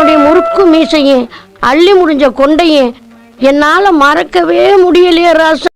அவனுடைய முறுக்கு மீசையும் அள்ளி முடிஞ்ச கொண்டையும் என்னால மறக்கவே முடியலையே ராசா.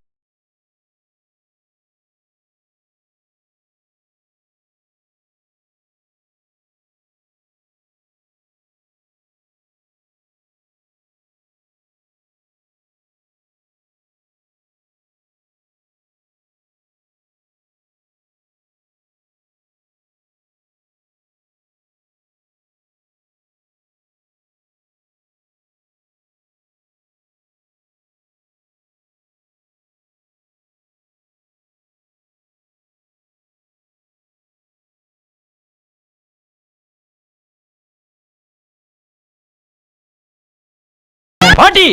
பாட்டி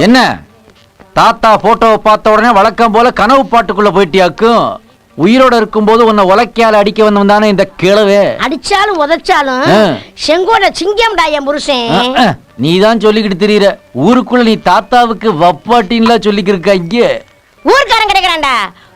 என்ன தாத்தா போட்டோவை பார்த்த உடனே வழக்கம் போல கனவு பாட்டுக்குள்ள போயிட்டியாக்கும். உயிரோட இருக்கும்போது உன்னை உலக்கையால அடிக்க வந்தவன் தானே இந்த கிழவே. அடிச்சாலும் உதைச்சாலும் செங்கோட சிங்கம்டா என் புருஷன். நீதான் சொல்லிக்கிட்டு தெரியற. ஊருக்குள்ள நீ தாத்தாவுக்கு வப்பாட்டின்லாம் சொல்லிக்கிருக்க. இங்க ஊர்க்காரன் கிடைக்கிறான்டா.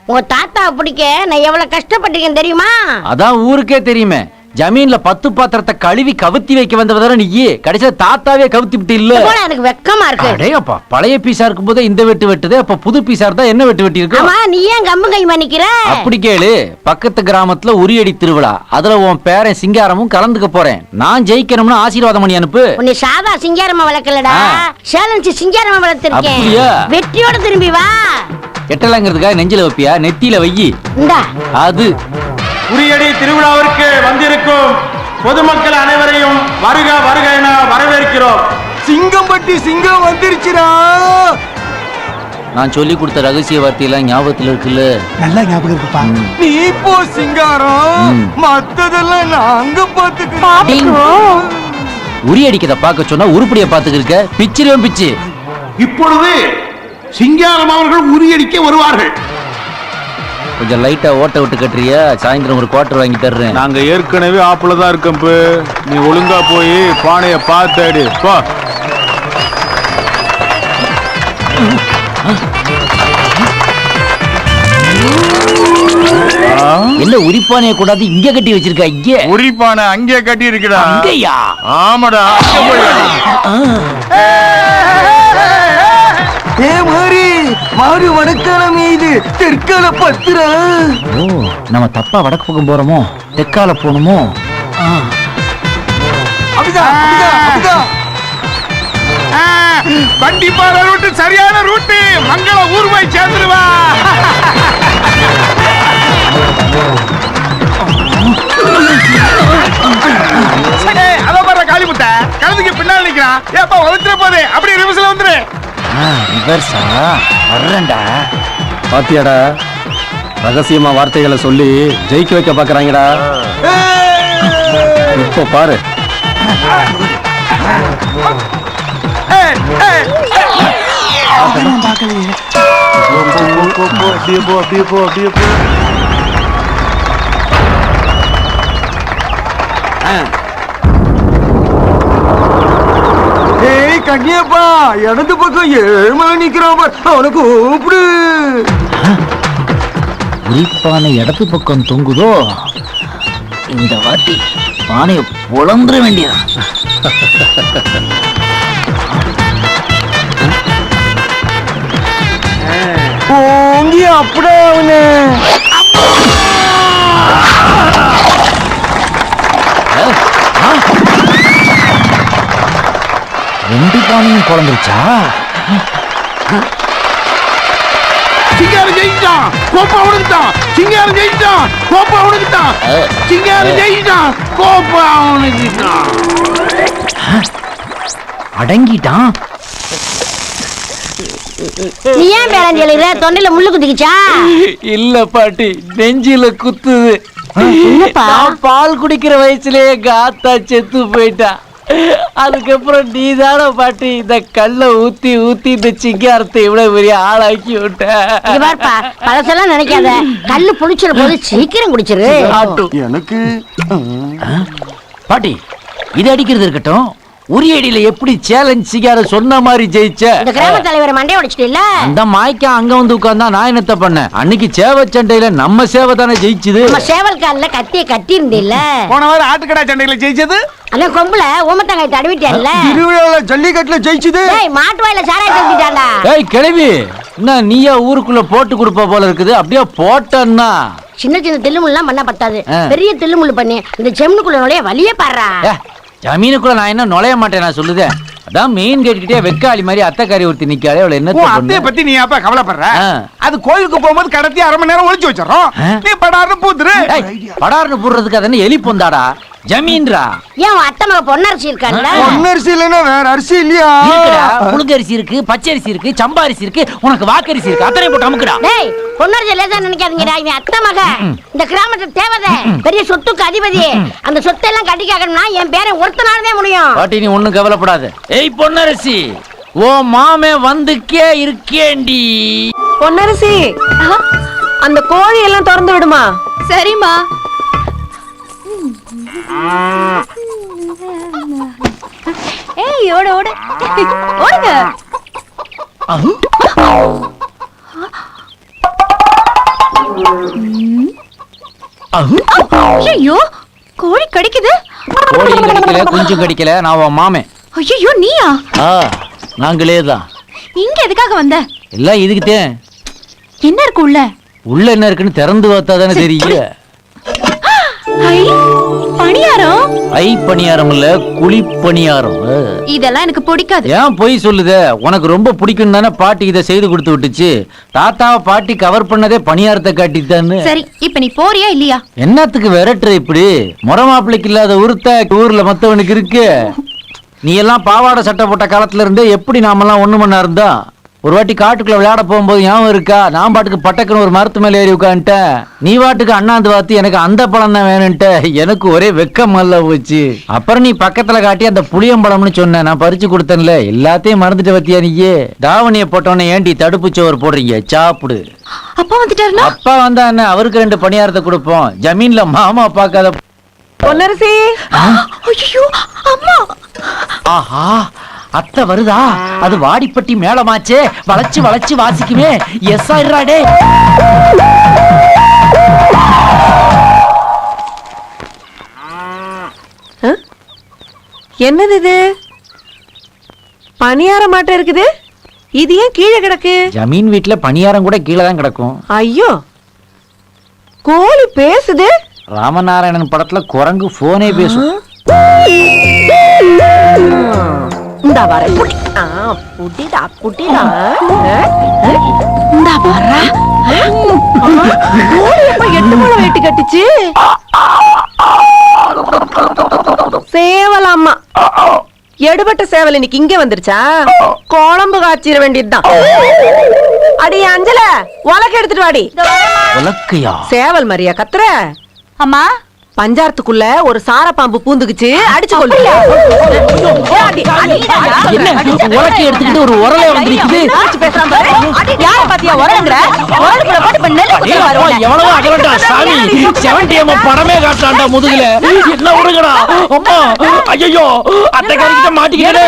உங்க தாத்தாவை பிடிக்க நான் எவ்வளவு கஷ்டப்பட்டிருக்கேன் தெரியுமா? அதான் ஊருக்கே தெரியுமே. ஜமீன்ல 10 பாத்திரத்தை கழுவி கவுத்தி வைக்க வந்தவதான நீ. கடைசியா தாத்தாவே கவுத்தி விட்டு இல்ல. எனக்கு வெக்கமா இருக்கு. அடேப்பா, பழைய பீஸா இருக்கும் போது இந்த வெட்டு வெட்டுது, அப்ப புது பீஸா இருந்தா என்ன வெட்டு வெட்டி இருக்கு? ஆமா, நீ ஏன் கம்பு கை மணிக்கிற? அப்படி கேளு. பக்கத்து கிராமத்துல உரியடி திருவிழா, அதுல உன் பேரன் சிங்காரமும் கலந்துக்க போறேன். நான் ஜெயிக்கணும்னு ஆசீர்வாதம் பண்ணி அனுப்பு. உன்னை சாதா சிங்காரமா வளர்க்கலடா, சேலஞ்சு சிங்காரமா வளர்த்திருக்கேன். வெற்றியோட திரும்பி வா. எட்டலாங்கிறதுக்காக நெஞ்சில வைப்பியா? நெத்தியில வையி. அது உரியடி திருவிழாவிற்கு வந்திருக்கும் பொதுமக்கள் அனைவரையும் வருக வருக என வரவேற்கிறோம். சிங்கம்பட்டி சிங்கம் வந்துருச்சுடா. நான் சொல்லி கொடுத்த ரகசிய வார்த்தையெல்லாம் ஞாபகத்துல இருக்குல்ல? நல்லா ஞாபகம் இருக்குப்பா. நீ போ சிங்காரம், மத்ததெல்லாம் நாங்க பாத்துக்கிறோம். உரி அடிக்கத பாக்க சொன்னா உருப்படிய பாத்துக்கிருக்க. பிச்சிரும் பிச்சு. இப்பொழுது சிங்காரம் அவர்கள் உரியடிக்க வருவார்கள். கொஞ்சம் லைட்டா ஓட்ட விட்டு கட்டுறியா? சாயந்தரம் ஒரு குவார்டர் வாங்கி தர்றேன். நாங்க ஏற்கனவே ஆப்புல தான் இருக்கோம். நீ ஒழுங்கா போய் பானைய பார்த்தாடு போ. என்ன உரிப்பானைய கூடாது இங்க கட்டி வச்சிருக்க? இங்க உரிப்பானை அங்கே கட்டி இருக்குடா. அங்கயா? ஆமாடா. ஏ மாரி மாறு வடக்காலம் இது தெற்கால பத்துரா. ஓ, நம்ம தப்பா வடக்கு பக்கம் போறோமோ, தெற்கால போகணுமோ? கண்டிப்பான ரூட்டு, சரியான ரூட்டு. மங்கள ஊர் போய் சேர்ந்துருவா. அத பாரு காளிமுட்டை கழுதுக்கு பின்னால் நிக்கிறான். ஏப்பா வந்துற போதே அப்படியே ரிவர்ஸ்ல வந்துரு. ரிவர்ஸா? வர்றேன்டா. பாத்தியாடா, ரகசியமா வார்த்தைகளை சொல்லி ஜெயிக்க வைக்க பாக்குறாங்கடா. இப்போ பாரு. கண்ணியப்பா, இடது பக்கம் 7 மணி நிக்கிறான். அவனை கூப்பிடு. உரிப்பானை இடது பக்கம் தொங்குதோ? இந்த வாட்டி பானைய புலந்துட வேண்டியதா? ஓங்கி அப்படியே அவனு. ரெண்டு பானையும் குழந்துருச்சா? சிங்காரம் ஜெயிச்சான், கோப்பா அவனுக்குத்தான். சிங்காரம் ஜெயிச்சான், கோப்பா அவனுக்குத்தான். சிங்காரம் ஜெயிச்சான், கோப்பா அவனுக்குத்தான். அடங்கிட்டான். நீ ஏன் பேரஞ்சலிற? தொண்டையில முள்ளு குத்திக்கிச்சா? இல்ல பாட்டி, நெஞ்சில குத்துது. பால் குடிக்கிற வயசுலயே எங்க ஆத்தா செத்து போயிட்டா. அதுக்கப்புறம் நீ தானே பாட்டி இந்த கல்ல ஊத்தி ஊத்தி இந்த சிங்காரத்தை இவ்வளவு பெரிய ஆளாக்கி விட்ட. பழசெல்லாம் நினைக்காத. கல்லு புளிச்சிட போது சீக்கிரம் குடிச்சிரு. எனக்கு பாட்டி, இது அடிக்கிறது இருக்கட்டும். உரியடியில எப்படி சேலஞ்ச் சிகார சொன்ன மாதிரி ஜெயிச்ச? இந்த கிராம தலைவர் மண்டைய உடைச்சிட்டீல்ல? அந்த மாய்க்கா அங்க வந்து உட்கார்ந்தா நான் என்னத்த பண்ணேன்? அன்னைக்கு சேவை சண்டையில நம்ம சேவை தானே ஜெயிச்சுது. நம்ம சேவல் கால்ல கத்திய கட்டி இருந்தில்ல? போன வாரம் ஆட்டுக்கடா சண்டையில ஜெயிச்சது அந்த கொம்புல ஊமத்தங்காய் தடவிட்டேன்ல? திருவிழால ஜல்லிக்கட்டுல ஜெயிச்சுது. டேய் மாட்டு வாயில சாராய தூக்கிட்டான்டா. ஏய் கிழவி, என்ன நீயா ஊருக்குள்ள போட்டு கொடுப்ப போல இருக்குது? அப்படியே போட்டன்னா சின்ன சின்ன தில்லுமுல்லாம் பண்ண பத்தாது, பெரிய தில்லுமுள்ளு பண்ணி இந்த செம்னுக்குள்ள நுழைய வழியே பாடுறா. ஜமீனுக்குள்ள நான் என்ன நுழைய மாட்டேன் நான் சொல்லுதேன். அதான் மெயின் கேட் கிட்டே வெக்காளி மாதிரி அத்தைக்காரி ஒருத்தி நிக்காளே, அவளை என்ன அத்தைய பத்தி நீ அப்ப கவலைப்படுற? அது கோயிலுக்கு போகும்போது கடத்தி 1/2 மணி நேரம் ஒளிச்சு வச்சிடறோம். நீ படாருன்னு பூத்துரு. படாருன்னு போடுறதுக்கு அது என்ன எலி பொந்தாடா? ஜமீன்ரா. ஏன் அத்தை மக பொன்னரிசி இருக்கான்ல? பொன்னரிசி இல்லைன்னா வேற அரிசி இல்லையா? புழுங்கரிசி இருக்கு, பச்சரிசி இருக்கு, சம்பாரிசி இருக்கு, உனக்கு வாக்கரிசி இருக்கு. அத்தனை போட்டு அமுக்குடா. டேய் பொன்னரிசி லேசா நினைக்காதீங்கடா, இவன் அத்தை மக. இந்த கிராமத்து தேவதை, பெரிய சொத்துக்கு அதிபதி. அந்த சொத்தை எல்லாம் கட்டி கேட்கணும்னா என் பேரை ஒருத்தனாலதான் முடியும். பாட்டி நீ ஒண்ணும் கவலைப்படாத. ஏய் பொன்னரிசி, ஓ மாமே வந்துக்கே இருக்கேண்டி. பொன்னரசி, அந்த கோழி எல்லாம் திறந்து விடுமா? சரிம்மா. ஏய் ஓடு ஓடு ஓடுங்க. ஐயோ கோழி கடிக்குது. கோழியும் கடிக்கல, குஞ்சும் கடிக்கல, நான் உன் மாமே. ஐயோ நீயா? நாங்களே தான். இங்க எதுக்காக வந்த? எல்லாம் இதுக்குத்தேன். என்ன இருக்கு உள்ள? உள்ள என்ன இருக்குன்னு திறந்து பார்த்தா தானே தெரியும். ஐ பணியாரம். ஐ பணியாரம் இல்ல, குழி பணியாரம். இதெல்லாம் எனக்கு பிடிக்காது. ஏன் பொய் சொல்லுத? உனக்கு ரொம்ப பிடிக்கும் தானே பாட்டி இதை செய்து கொடுத்து விட்டுச்சு. தாத்தாவை பாட்டி கவர் பண்ணதே பணியாரத்தை காட்டித்தான்னு. சரி இப்ப நீ போறியா இல்லையா? என்னத்துக்கு விரட்டுற இப்படி? முறை மாப்பிள்ளைக்கு இல்லாத உருத்த ஊர்ல மத்தவனுக்கு இருக்கு. நீ எல்லாம் பாவாடை சட்டை போட்ட காலத்துல இருந்தே எப்படி நாமெல்லாம் ஒண்ணு மண்ணா இருந்தா? ஒரு வாட்டி காட்டுக்குள்ள விளையாட போகும்போது ஞாபகம் இருக்கா? நான் பாட்டுக்கு பட்டக்குன்னு ஒரு மரத்து மேல ஏறி உட்காந்துட்டேன். நீ பாட்டுக்கு அண்ணாந்து பார்த்து எனக்கு அந்த பழம் தான் வேணும்ட்ட. எனக்கு ஒரே வெக்கம் அல்ல போச்சு. அப்புறம் நீ பக்கத்துல காட்டி அந்த புளியம்பழம்னு சொன்ன, நான் பறிச்சு கொடுத்தேன்ல, எல்லாத்தையும் மறந்துட்டு பத்தியா நீயே? தாவணியை போட்டோன்னே ஏண்டி தடுப்பு சோறு போடுறீங்க? சாப்பிடு. அப்பா வந்துட்டாருனா? அப்பா வந்தா என்ன, அவருக்கு 2 பணியாரத்தை கொடுப்போம். ஜமீன்ல மாமா பார்க்காத. பொன்னரசி. ஐயோ அம்மா. ஆஹா அத்தை வருதா? அது வாடிப்பட்டி மேளமாச்சே, வளைச்சு வளைச்சு வாசிக்குமே. எஸ் ஆயிடுறாடே. என்னது இது? பணியார மாட்டை இருக்குது. இது ஏன் கீழே கிடக்கு? ஜமீன் வீட்டுல பணியாரம் கூட கீழே தான் கிடக்கும். ஐயோ கோழி பேசுது. ராமநாராயணன் படத்துல குரங்கு போனே பேசும். இந்தா வர புட்டிடா புட்டிடா. இந்தா வர கோழி எப்ப 8 முழம் வெட்டி கட்டுச்சு? சேவலாமா எடுபட்ட சேவல் இன்னைக்கு இங்க வந்துருச்சா? குழம்பு காய்ச்சிட வேண்டியதுதான். அடி அஞ்சல உலக்க எடுத்துட்டு வாடி. உலக்கையா? சேவல் மரியா கத்துற? அம்மா பஞ்சாரத்துக்குள்ள ஒரு சார பாம்பு பூந்துக்குச்சு, அடிச்சு கொள்ளு. உலக்கை எடுத்துக்கிட்டு ஒரு உரலை வந்துருக்குது. எவ்வளவு அகலண்டா சாமி, 70 படமே காட்டாண்டா முதுகுல. என்ன உருங்கடா அம்மா. ஐயோ அத்தை கறிக்கிட்ட மாட்டிக்கிட்டே.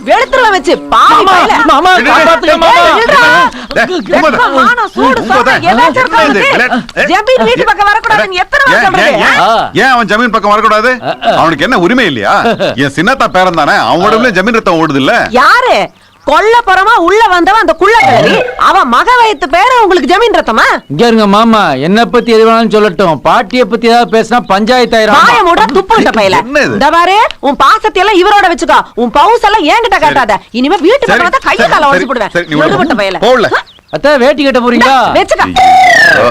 வெளுத்துற வச்சு மாமா மாமா காப்பாத்துங்க மாமா. வீட்டு பக்கம் வரக்கூடாதுன்னு எத்தனை ஏன் அவன் ஜமீன் பக்கம் வரக்கூடாது? அவனுக்கு என்ன உரிமை இல்லையா? என் சின்னத்தா பேரன் தானே, அவன் உடம்புல ஜமீன் ரத்தம் ஓடுது இல்ல? யாரு கொல்லப்புறமா உள்ள வந்தவன்? அந்த குள்ள கிழவி. அவன் மக வயத்து பேர உங்களுக்கு ஜமீன் ரத்தமா? இங்க இருங்க மாமா, என்ன பத்தி எது வேணாலும் சொல்லட்டும். பாட்டிய பத்தி ஏதாவது பேசினா பஞ்சாயத்து ஆயிரம். பாயமோட துப்புட்ட பையல. இந்த பாரு உன் பாசத்தை எல்லாம் இவரோட வச்சுக்கோ. உன் பவுஸ் எல்லாம் என்கிட்ட காட்டாத. இனிமே வீட்டு பக்கம் வந்தா கைய கால உடைச்சு போடுவேன். எடுபட்ட பையல. போடல. அத்தை வேட்டி கட்ட போறீங்களா? வெச்சுக்க.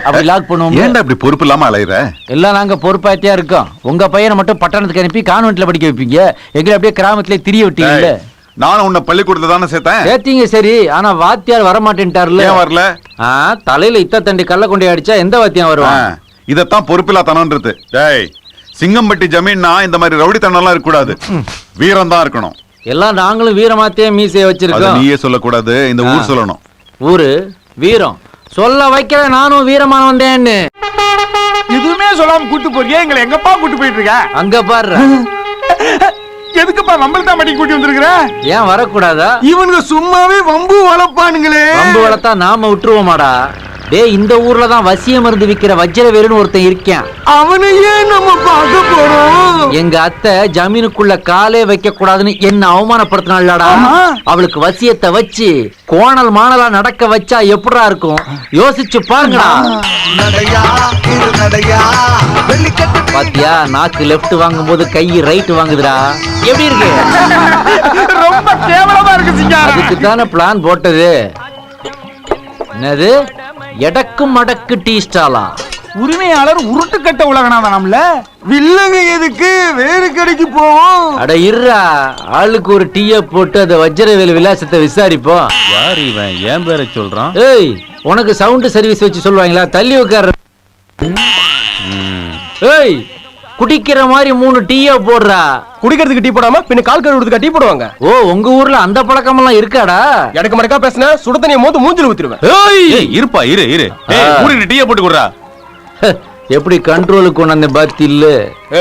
அப்படி லாக் பண்ணுவோம். ஏன்டா இப்படி பொறுப்பு இல்லாம அலையற? எல்லாம் நாங்க பொறுப்பாத்தியா இருக்கோம். உங்க பையனை மட்டும் பட்டணத்துக்கு அனுப்பி கான்வென்ட்ல படிக்க வைப்பீங்க. எங்களை அப்படியே கிராமத்திலே திரிய விட்டீங்கல்ல. நானும் உன்னை பள்ளிக்கூடத்துல தானே சேர்த்தேன். சேர்த்தீங்க சரி, ஆனா வாத்தியார் வர மாட்டேன்ட்டாருல. ஏன் வரல? தலையில இத்த தண்டி கல்ல கொண்டு அடிச்சா எந்த வாத்தியம் வருவான்? இதத்தான் பொறுப்பில்லா தனம்ன்றது. டேய் சிங்கம்பட்டி ஜமீன்னா இந்த மாதிரி ரவுடி தனம்லாம் இருக்க கூடாது. வீரம் தான் இருக்கணும். எல்லாம் நாங்களும் வீரமாத்தே மீசைய வச்சிருக்கோம். நீயே சொல்லக்கூடாது, இந்த ஊர் சொல்லணும். ஊரு வீரம் சொல்ல வைக்கிற. நானும் வீரமான வந்தேன்னு எதுவுமே சொல்லாம கூட்டு போறியே, எங்களை எங்கப்பா கூட்டு போயிட்டு இருக்க? அங்க பாரு. எதுக்குப்பா வம்பல் தாமட்டி கூட்டி வந்திருக்கிற? ஏன் வரக்கூடாதா? இவனுங்க சும்மாவே வம்பு வளர்ப்பானுங்களே. வம்பு வளர்த்தா நாம விட்டுருவோமாடா? டேய், இந்த ஊர்ல தான் வசிய மருந்து விக்கிற வஜ்ரவேலுன்னு ஒருத்தன் இருக்கான். அவனையே நம்ம பார்க்க போறோம். எங்க அத்தை ஜமீனுக்குள்ள காலே வைக்க கூடாதுன்னு என்ன அவமானப்படுத்தினாள்டா. அவளுக்கு வசியத்தை வச்சு கோணல் மாணலா நடக்க வச்சா எப்படிடா இருக்கும்? யோசிச்சு பாருங்கடா. பாத்தியா, நாக்கு லெஃப்ட் வாங்கும் போது கை ரைட் வாங்குதுடா. எப்படி இருக்கு? ரொம்ப கேவலமா இருக்கு சிங்காரம். அதுக்கு தானே பிளான் போட்டது. என்னது எடக்கு மடக்கு டீ ஸ்டாலா? உரிமையாளர் உருட்டு கட்ட உலகனாதானம்ல. வில்லங்க எதுக்கு வேறு கடைக்கு போவோம்? அட இருடா, ஆளுக்கு ஒரு டீயை போட்டு அந்த வஜ்ரவேலு விலாசத்தை விசாரிப்போம். யார் இவன் ஏன் பேரை சொல்றான்? ஏய், உனக்கு சவுண்ட் சர்வீஸ் வச்சு சொல்லுவாங்களா? தள்ளி உட்கார. ஏய், குடிக்கிற மாதிரி 3 டீயை போடுறா. குடிக்கிறதுக்கு டீ போடாம பின்ன கால் கழுவுறதுக்கு டீ போடுவாங்க. ஓ, உங்க ஊர்ல அந்த பழக்கம் எல்லாம் இருக்காடா? எனக்கு மடக்கா பேசினா சுட தண்ணியை மோந்து மூஞ்சில ஊத்திடுவேன். ஏய், இருப்பா இரு இரு. கூடி டீயை போட்டு குடுறா. எப்படி கண்ட்ரோலுக்கு கொண்டு வந்த பாத்தி இல்ல?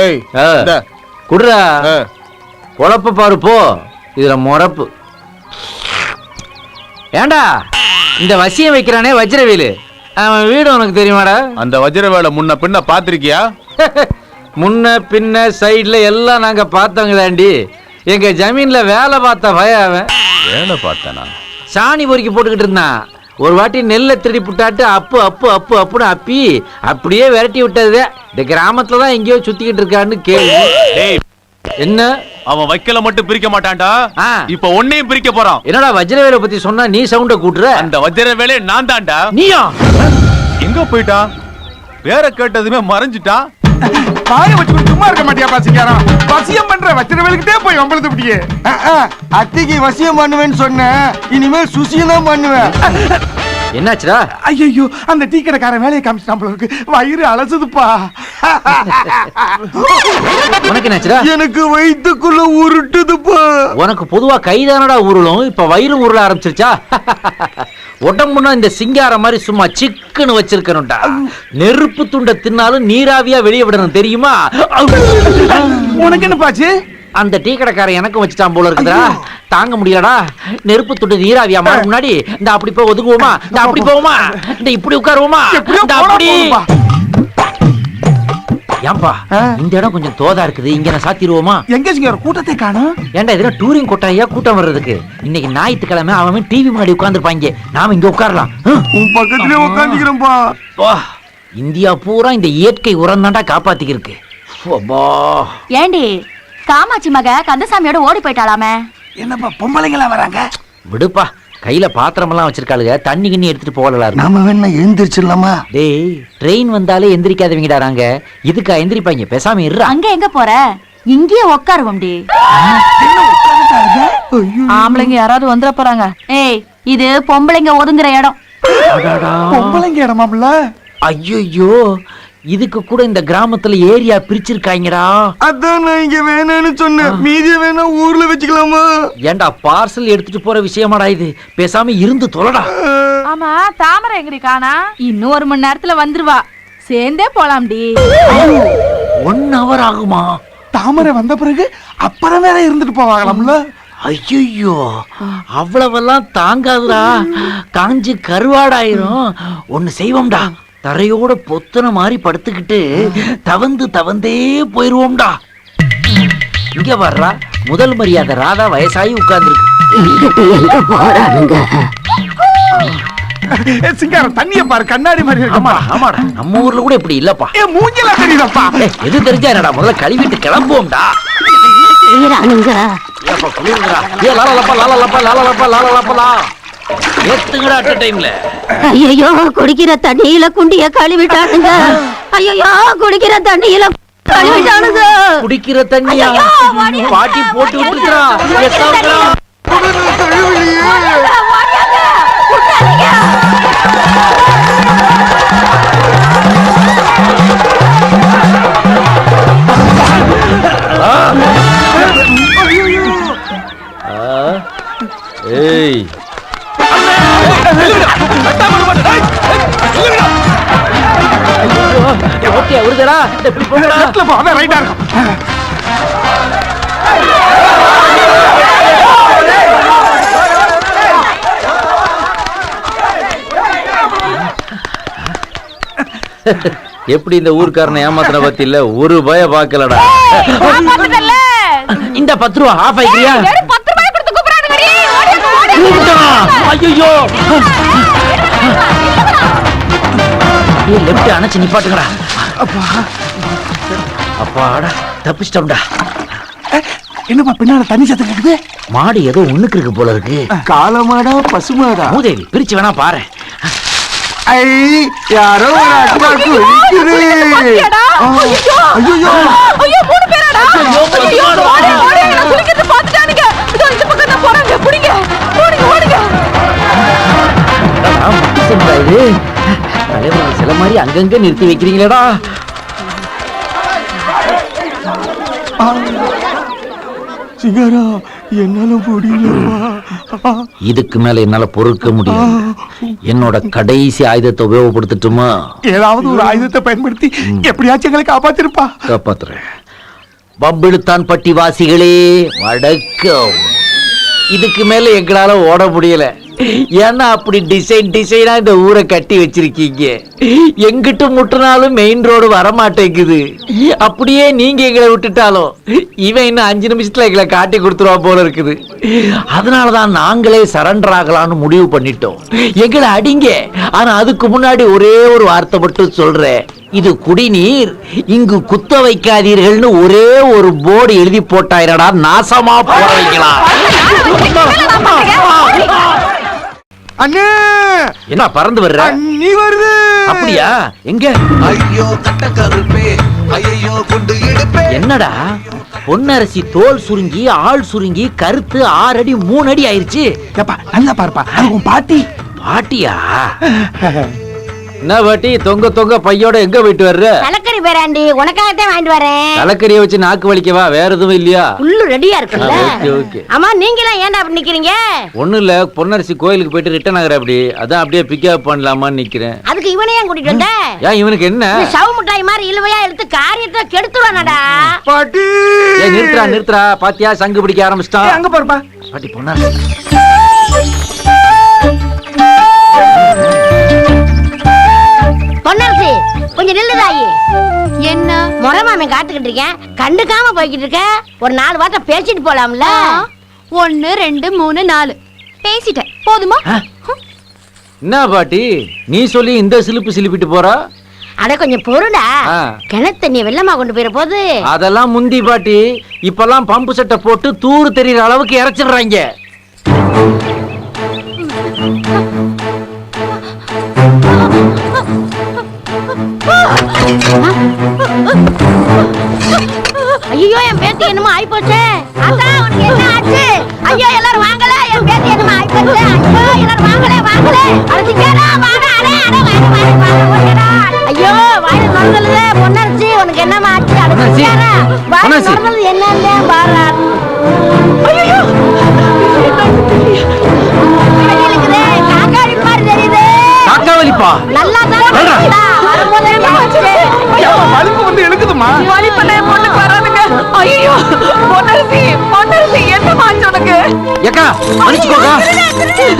ஏய், இந்தா. குடுறா. குழப்ப பாரு போ. இதுல முறப்பு. ஏண்டா இந்த வசியம் வைக்கிறானே வஜ்ரவேலு, அவன் வீடு உனக்கு தெரியுமாடா? அந்த வஜ்ரவேலை முன்ன பின்ன பாத்திருக்கியா? முன்ன பின்ன சைடுல எல்லாம் நாங்க பார்த்தவங்க தாண்டி. எங்க ஜமீன்ல வேலை பார்த்த பையன் அவன். வேலை பார்த்தானா? சாணி பொறுக்கி போட்டுக்கிட்டு இருந்தான். ஒரு வாட்டி நெல்லை திருடி புட்டாட்டு அப்பு அப்பு அப்பு அப்புன்னு அப்பி அப்படியே விரட்டி விட்டது. இந்த கிராமத்துல தான் எங்கேயோ சுத்திக்கிட்டு இருக்கான்னு கேள்வி. என்ன, அவன் வைக்கல மட்டும் பிரிக்க மாட்டான்டா. இப்ப ஒன்னையும் பிரிக்க போறான். என்னடா வஜ்ரவேலை பத்தி சொன்னா நீ சவுண்ட கூட்டுற? அந்த வஜ்ரவேலே நான் தான்டா. நீயா? எங்க போயிட்டான்? வேற கேட்டதுமே மறைஞ்சிட்டான். பாய வச்சு சும்மா இருக்க மாட்டியா சிங்காரம்? வசியம் பண்ற வச்சிரவேலுக்கிட்டே போய் வம்பளத்து பிடியே. அத்திக்கு வசியம் பண்ணுவேன்னு சொன்ன, இனிமேல் சுசியம் தான் பண்ணுவேன். என்னாச்சுடா? ஐயோ, அந்த டீ கடைக்காரன் வேலையை காமிச்சிட்டான் போல இருக்கு. வயிறு அலசுதுப்பா. உனக்கு என்னாச்சுடா? எனக்கு வயித்துக்குள்ள உருட்டுதுப்பா. உனக்கு பொதுவா கைதானடா உருளும், இப்ப வயிறு உருள ஆரம்பிச்சிருச்சா? உடம்புனா இந்த சிங்காரம் மாதிரி சும்மா சிக்குன்னு வச்சிருக்கணும்டா. நெருப்பு துண்டை தின்னாலும் நீராவியா வெளியே விடணும், தெரியுமா? உனக்கு என்ன பாச்சு? அந்த டீ கடைக்காரன் எனக்கும் வச்சுட்டான் போல இருக்குதா. தாங்க முடியலடா. நெருப்பு துண்டு நீராவியா மாற முன்னாடி இந்த அப்படி போய் ஒதுங்குவோமா, இந்த அப்படி போவோமா, இந்த இப்படி உட்காருவோமா, இந்த அப்படி. ஏன்பா இந்த இடம் கொஞ்சம் தோதா இருக்குது, இங்க நான் சாத்திடுவோமா? எங்க சிங்காரம் கூட்டத்தை காணோம்? ஏன்டா இதுல டூரிங் கொட்டாயா கூட்டம் வர்றதுக்கு? இன்னைக்கு ஞாயிற்றுக்கிழமை அவன் டிவி முன்னாடி உட்கார்ந்துருப்பாங்க, நாம இங்க உட்காரலாம். உன் பக்கத்துலயே உட்காந்துக்கிறேன்பா. இந்தியா பூரா இந்த இயற்கை உரம் தாண்டா காப்பாத்திக்கிருக்கு. ஏண்டி காமாட்சி மக கந்தசாமியோட ஓடி போயிட்டாளாமே? என்னப்பா பொம்பளைங்களா வராங்க? விடுப்பா, கையில பாத்திரம் எல்லாம் வச்சிருக்காளுங்க, தண்ணி கிண்ணி எடுத்துட்டு போகலாம். நாம வேணா எழுந்திரிச்சிடலாமா? டேய், ட்ரெயின் வந்தாலே எந்திரிக்காதவங்கடாராங்க. இதுக்கா எந்திரிப்பாங்க? பேசாம இருறா. அங்க எங்க போற? இங்கேயே உட்காருவோம்டி. ஆம்பளைங்க யாராவது வந்துட போறாங்க. ஏய், இது பொம்பளைங்க ஒதுங்குற இடம். பொம்பளைங்க இடமாம்ல? ஐயோ, இதுக்கு கூட இந்த கிராமத்துல ஏரியா பிரிச்சிருக்காங்கடா. அதான் நான் இங்க வேணான்னு சொன்னேன். மீதிய வேணா ஊர்ல வச்சுக்கலாமா? ஏண்டா பார்சல் எடுத்துட்டு போற விஷயமாடா இது? பேசாம இருந்து தொலைடா. ஆமா, தாமரை எங்கடி காணா? இன்னும் 1 மணி நேரத்துல வந்துருவா. சேர்ந்தே போலாம்டி. 1 hour ஆகுமா? தாமரை வந்த பிறகு அப்புறம் வேற இருந்துட்டு போவாங்களாம்ல? ஐயோ, அவ்வளவெல்லாம் தாங்காதுடா. காஞ்சி கருவாடாயிரும். ஒண்ணு செய்வோம்டா, தரையோட பொத்தன மாதிரி படுத்துக்கிட்டு தவந்து தவந்தே போயிருவோம்டா. இங்க வர்றா முதல் மரியாதை ராதா வயசாகி உட்கார்ந்துருக்கு. சிங்காரம் தண்ணிய பாரு, கண்ணாடி மாதிரி இருக்கு. ஆமாடா ஆமாடா, நம்ம ஊர்ல கூட இப்படி இல்லப்பா. மூஞ்சில தெரியுதப்பா. எது தெரிஞ்சா என்னடா, முதல்ல கழுவிட்டு கிளம்புவோம்டா. ஏத்துங்கடா அட் டைம்ல. ஐயோ, குடிக்கிற தண்ணியில குண்டிய கழுவிட்டானுங்க. ஐயோ, குடிக்கிற தண்ணியில கழுவிட்டானுங்க. குடிக்கிற தண்ணியா? பாட்டி போட்டு விட்டுறா. ஏய், ஓகே, ஒருதடா இப்படி போங்கடா. ரைட்டா இருக்கும். எப்படி இந்த ஊர்க்காரனை ஏமாத்தின பத்தி இல்ல ஒரு பய பாக்கலடா. பாத்துட்டல்ல இந்த 10 ரூபா ஆஃப் ஆயிக்கிறியா? வெறும் 10 ரூபாய் கொடுத்து கூப்பிடுறானுங்கடி. ஐயோ ஏய் லெஃப்ட் அணைச்சு நிப்பாட்டுங்கடா. அப்பாடா தப்பிச்சிட்டோம்டா. என்னப்பா பின்னால தண்ணி சத்தம் கேக்குது? மாடு ஏதோ ஒண்ணுக்கு இருக்கு போல இருக்கு. காலமாடா பசுமாடா? மூதேவி பிரிச்சு வேணா பாரு. ஐ யாரோ ஒரு அட்டாக்கு இருக்குது. பாத்தியாடா? ஐயோ ஐயோ 3 பேராடா. ஐயோ ஓடி ஓடி நான் குளிக்கிறது பாத்துட்டானுங்க. இதோ இந்த பக்கம் தான் போறாங்க. புடிங்க ஓடுங்க ஓடுங்க. இது தலைவர் சில மாதிரி அங்கங்க நிறுத்தி வைக்கிறீங்களேடா. சிகாரா என்னால முடியலப்பா. இதுக்கு மேல என்னால பொறுக்க முடியும். என்னோட கடைசி ஆயுதத்தை உபயோகப்படுத்தட்டுமா? ஏதாவது ஒரு ஆயுதத்தை பயன்படுத்தி எப்படியாச்சும் எங்களை காப்பாத்திருப்பா. காப்பாத்துறேன். பம்பிழுத்தான் பட்டி வாசிகளே வணக்கம். இதுக்கு மேல எங்களால ஓட முடியல. ஏன்னா அப்படி டிசைனா இந்த ஊரை கட்டி வச்சிருக்கீங்க. எங்கிட்டு முட்டினாலும் மெயின் ரோடு வரமாட்டேங்குது. அப்படியே நீங்க எங்களை விட்டுட்டாலும் இவன் இன்னும் 5 நிமிஷத்துல எங்களை காட்டி கொடுத்துருவா போல இருக்குது. அதனாலதான் நாங்களே சரண்டர் ஆகலாம்னு முடிவு பண்ணிட்டோம். எங்களை அடிங்க. ஆனா அதுக்கு முன்னாடி ஒரே ஒரு வார்த்தை மட்டும் சொல்றேன். இது குடிநீர், இங்கு குத்த வைக்காதீர்கள்னு ஒரே ஒரு போர்டு எழுதி போட்டாயிரடா. நாசமா போட வைக்கலாம். அண்ணே என்ன பறந்து வர்ற? நீ வருது. அப்படியா? எங்க? ஐயோ கட்ட கருப்பே, ஐயோ குண்டு இடுப்பே. என்னடா பொன்னரசி தோல் சுருங்கி ஆள் சுருங்கி கருத்து 6 அடி 3 அடி ஆயிருச்சு. ஏப்பா நல்லா பாருப்பா, அது உன் பாட்டி. பாட்டியா? என்ன பாட்டி தொங்க தொங்க பையோட எங்க போயிட்டு வர்ற? தலைக்கறி பேராண்டி உனக்காகத்தான் வாங்கிட்டு வரேன். தலைக்கறியை வச்சு நாக்கு வலிக்கவா? வேற எதுவும் இல்லையா? உள்ளு ரெடியா இருக்குல்ல? Okay okay. ஆமா நீங்க எல்லாம் ஏன்டா அப்படி நிக்கிறீங்க? ஒண்ணும் இல்ல, பொன்னரசி கோயிலுக்கு போயிட்டு ரிட்டர்ன் ஆகுற. அப்படி அதான் அப்படியே பிக்கப் பண்ணலாமான்னு நிக்கிறேன். அதுக்கு இவனே ஏன் கூட்டிட்டு வந்த? ஏன் இவனுக்கு என்ன? இந்த சவு முட்டாய் மாதிரி இழுவையா எடுத்து காரியத்தை கெடுத்துவானடா. பாட்டி ஏய் நிறுத்துறா. பாத்தியா சங்கு பிடிக்க ஆரம்பிச்சிட்டான். அங்க பாருப்பா. பாட்டி பொன்னரசி பொன்னரசி கொஞ்சம் நில்லுதாயி. என்ன முறமாமே காத்துக்கிட்டு இருக்கேன், கண்டுக்காம போய்கிட்டு இருக்க. ஒரு 4 வார்த்தை பேசிட்டு போலாம்ல? 1 2 3 4 பேசிட்டேன் போதுமா? என்ன பாட்டி நீ சொல்லி இந்த சிலிப்பு சிலிப்பிட்டு போறா? அட கொஞ்சம் பொருடா. ஆ. கிணத்து தண்ணி வெள்ளமா கொண்டு போயிட போது. அதெல்லாம் முந்தி பாட்டி. இப்பெல்லாம் பம்பு செட்டை போட்டு தூரு தெரியுற அளவுக்கு இறைச்சிடுறாங்க. ஐயோ என் பேத்தி என்னமோ ஆயிப்போச்சே. ஆத்தா உனக்கு என்ன ஆச்சு? ஐயோ எல்லாரும் வாங்கல, என் பேத்தி என்னமோ ஆயிப்போச்சே. ஐயோ எல்லாரும் வாங்கல அடிச்சிக்கடா வாங்க. அடே ஓடடா. ஐயோ வாய் நொறுங்குதே. பொன்னரசி உனக்கு என்னமா ஆச்சு? அடிச்சிக்கடா வாய் நொறுங்குது என்னன்னு பாரு. ஐயோ இருக்குதே காக்காடி மாதிரி தெரியுது. காக்காவலிப்பா நல்லா தான் வரும்போதே ஆச்சு. வலிப்பு வந்து எழுக்குதுமா. வலிப்பண்ண பொண்ணுக்கு வரானுங்க. ஐயோ பொன்னரசி என்ன மாச்சு உனக்கு? ஏக்கா மன்னிச்சுக்கோக்கா.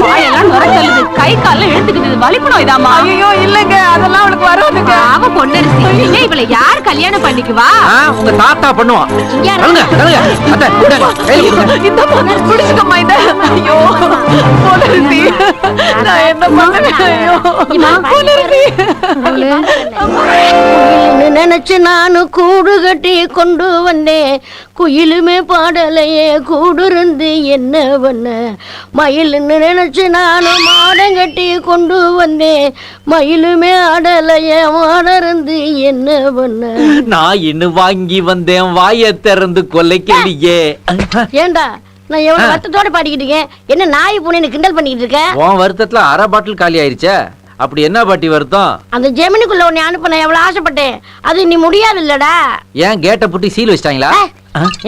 வாயெல்லாம் நுரைச்சல்லுது, கை கால்ல இழுத்துக்குது. வலிப்பு நோய்தாம்மா. ஐயோ இல்லங்க, அதெல்லாம் அவளுக்கு வராதுங்க. அவ பொன்னரசி ஏன் இவளை யார் கல்யாணம் பண்ணிக்குவா? உங்க தாத்தா பண்ணுவான். தள்ளுங்க. அத்தை, கொடுங்க. கையில கொடுங்க. இந்த பொண்ணு பிடிச்சுக்கம்மா இத. ஐயோ பொன்னரசி நான் என்ன பண்ணுவேன்? ஐயோ பொன்னரசி நினைச்சு நானு கூடு கட்டி கொண்டு வந்தேன். குயிலுமே பாடலையே கூடு இருந்து என்ன பண்ண. மயிலுன்னு நினைச்சு நானும் மாடம் கட்டி கொண்டு வந்தேன். மயிலுமே ஆடலையே மாடருந்து என்ன பண்ண. நான் இன்னும் வாங்கி வந்தேன் வாயை திறந்து கொல்லைக்கலையே. ஏண்டா நான் எவ்வளவு வருத்தத்தோட பாடிக்கிட்டு இருக்கேன். என்ன நாய் பூனைன்னு கிண்டல் பண்ணிக்கிட்டு இருக்க? உன் வருத்தத்துல 1/2 பாட்டில் காலி ஆயிருச்சே. அப்படி என்ன பாட்டி வருத்தம்? அந்த ஜெமினிக்குள்ள உன்னை அனுப்ப நான் எவ்வளவு ஆசைப்பட்டேன். அது நீ முடியாது இல்லடா. ஏன் கேட்டை புட்டி சீல் வச்சிட்டாங்களா?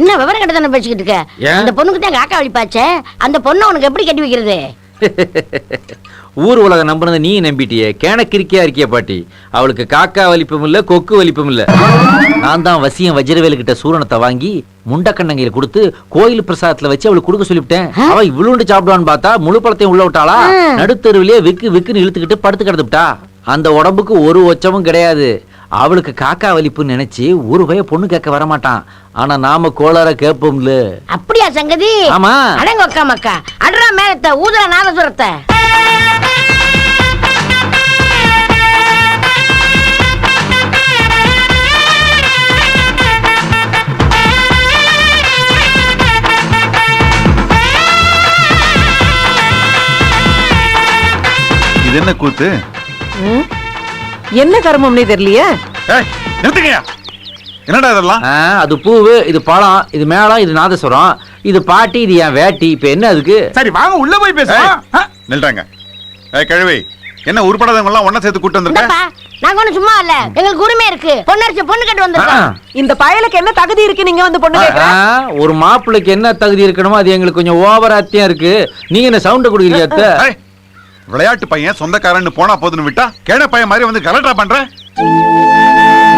என்ன விவரம் கிட்ட தானே பேசிக்கிட்டு இருக்க? ஏன்? அந்த பொண்ணுக்கு தான் காக்கா வலிப்பாச்சே. அந்த பொண்ணை உனக்கு எப்படி கட்டி வைக்கிறது? ஊர் உலகம் நம்பினதை நீ நம்பிட்டியே. கேனக்கிரிக்கையா இருக்கிய பாட்டி. அவளுக்கு காக்கா வலிப்பும் இல்ல கொக்கு வலிப்பும் இல்ல. நான் தான் வசியம் வஜ்ரவேலு கிட்ட சூரணத்தை வாங்கி முண்டக்கண்ணங்கையில கொடுத்து கோயில் பிரசாதத்துல வச்சு அவளுக்கு கொடுக்க சொல்லிவிட்டேன். அவ இவ்வளோண்டு சாப்பிடுவான்னு பார்த்தா முழு பழத்தையும் உள்ள விட்டாளா. நடுத்தருவிலேயே விக்குன்னு இழுத்துக்கிட்டு படுத்து கிடந்துட்டா. அந்த உடம்புக்கு ஒரு ஒச்சமும் கிடையாது. அவளுக்கு காக்கா வலிப்புன்னு நினைச்சு ஒரு பைய பொண்ணு கேட்க வரமாட்டான். ஆனா நாம கோளார கேட்போம்ல. அப்படியா சங்கதி? ஆமா. அடங்க அக்கா மக்கா அடரா மேலத்த ஊதுற நாதசுரத்தை. இது என்ன கூத்து? என்ன கர்மம்னே தெரியலையே. ஏய், நிறுத்துங்கயா. என்னடா இதெல்லாம்? அது பூவு, இது பழம், இது மேளம், இது நாதசுரம், இது பாட்டி, இது என் வேட்டி. இப்ப என்ன அதுக்கு? சரி வாங்க உள்ள போய் பேசலாம். நில்றாங்க. ஏய் கிழவி, என்ன உருப்படாதவங்க எல்லாம் ஒண்ணா சேர்த்து கூட்டு வந்திருக்க? இந்தப்பா, நாங்க ஒண்ணும் சும்மா இல்ல, எங்களுக்கு உரிமை இருக்கு. பொண்ணரிச்சு பொண்ணு கட்டு வந்திருக்கோம். இந்த பயலுக்கு என்ன தகுதி இருக்கு நீங்க வந்து பொண்ணு கேட்க? ஒரு மாப்பிள்ளைக்கு என்ன தகுதி இருக்கணுமோ அது எங்களுக்கு கொஞ்சம் ஓவராத்தியா இருக்கு. நீங்க என்ன சவுண்ட் கொடுக்குறீங்க அத்தை? ஏய், விளையாட்டு பையன் சொந்தக்காரன்னு போனா போதுன்னு விட்டா கேன பையன் மாதிரி வந்து கலட்டா பண்ற.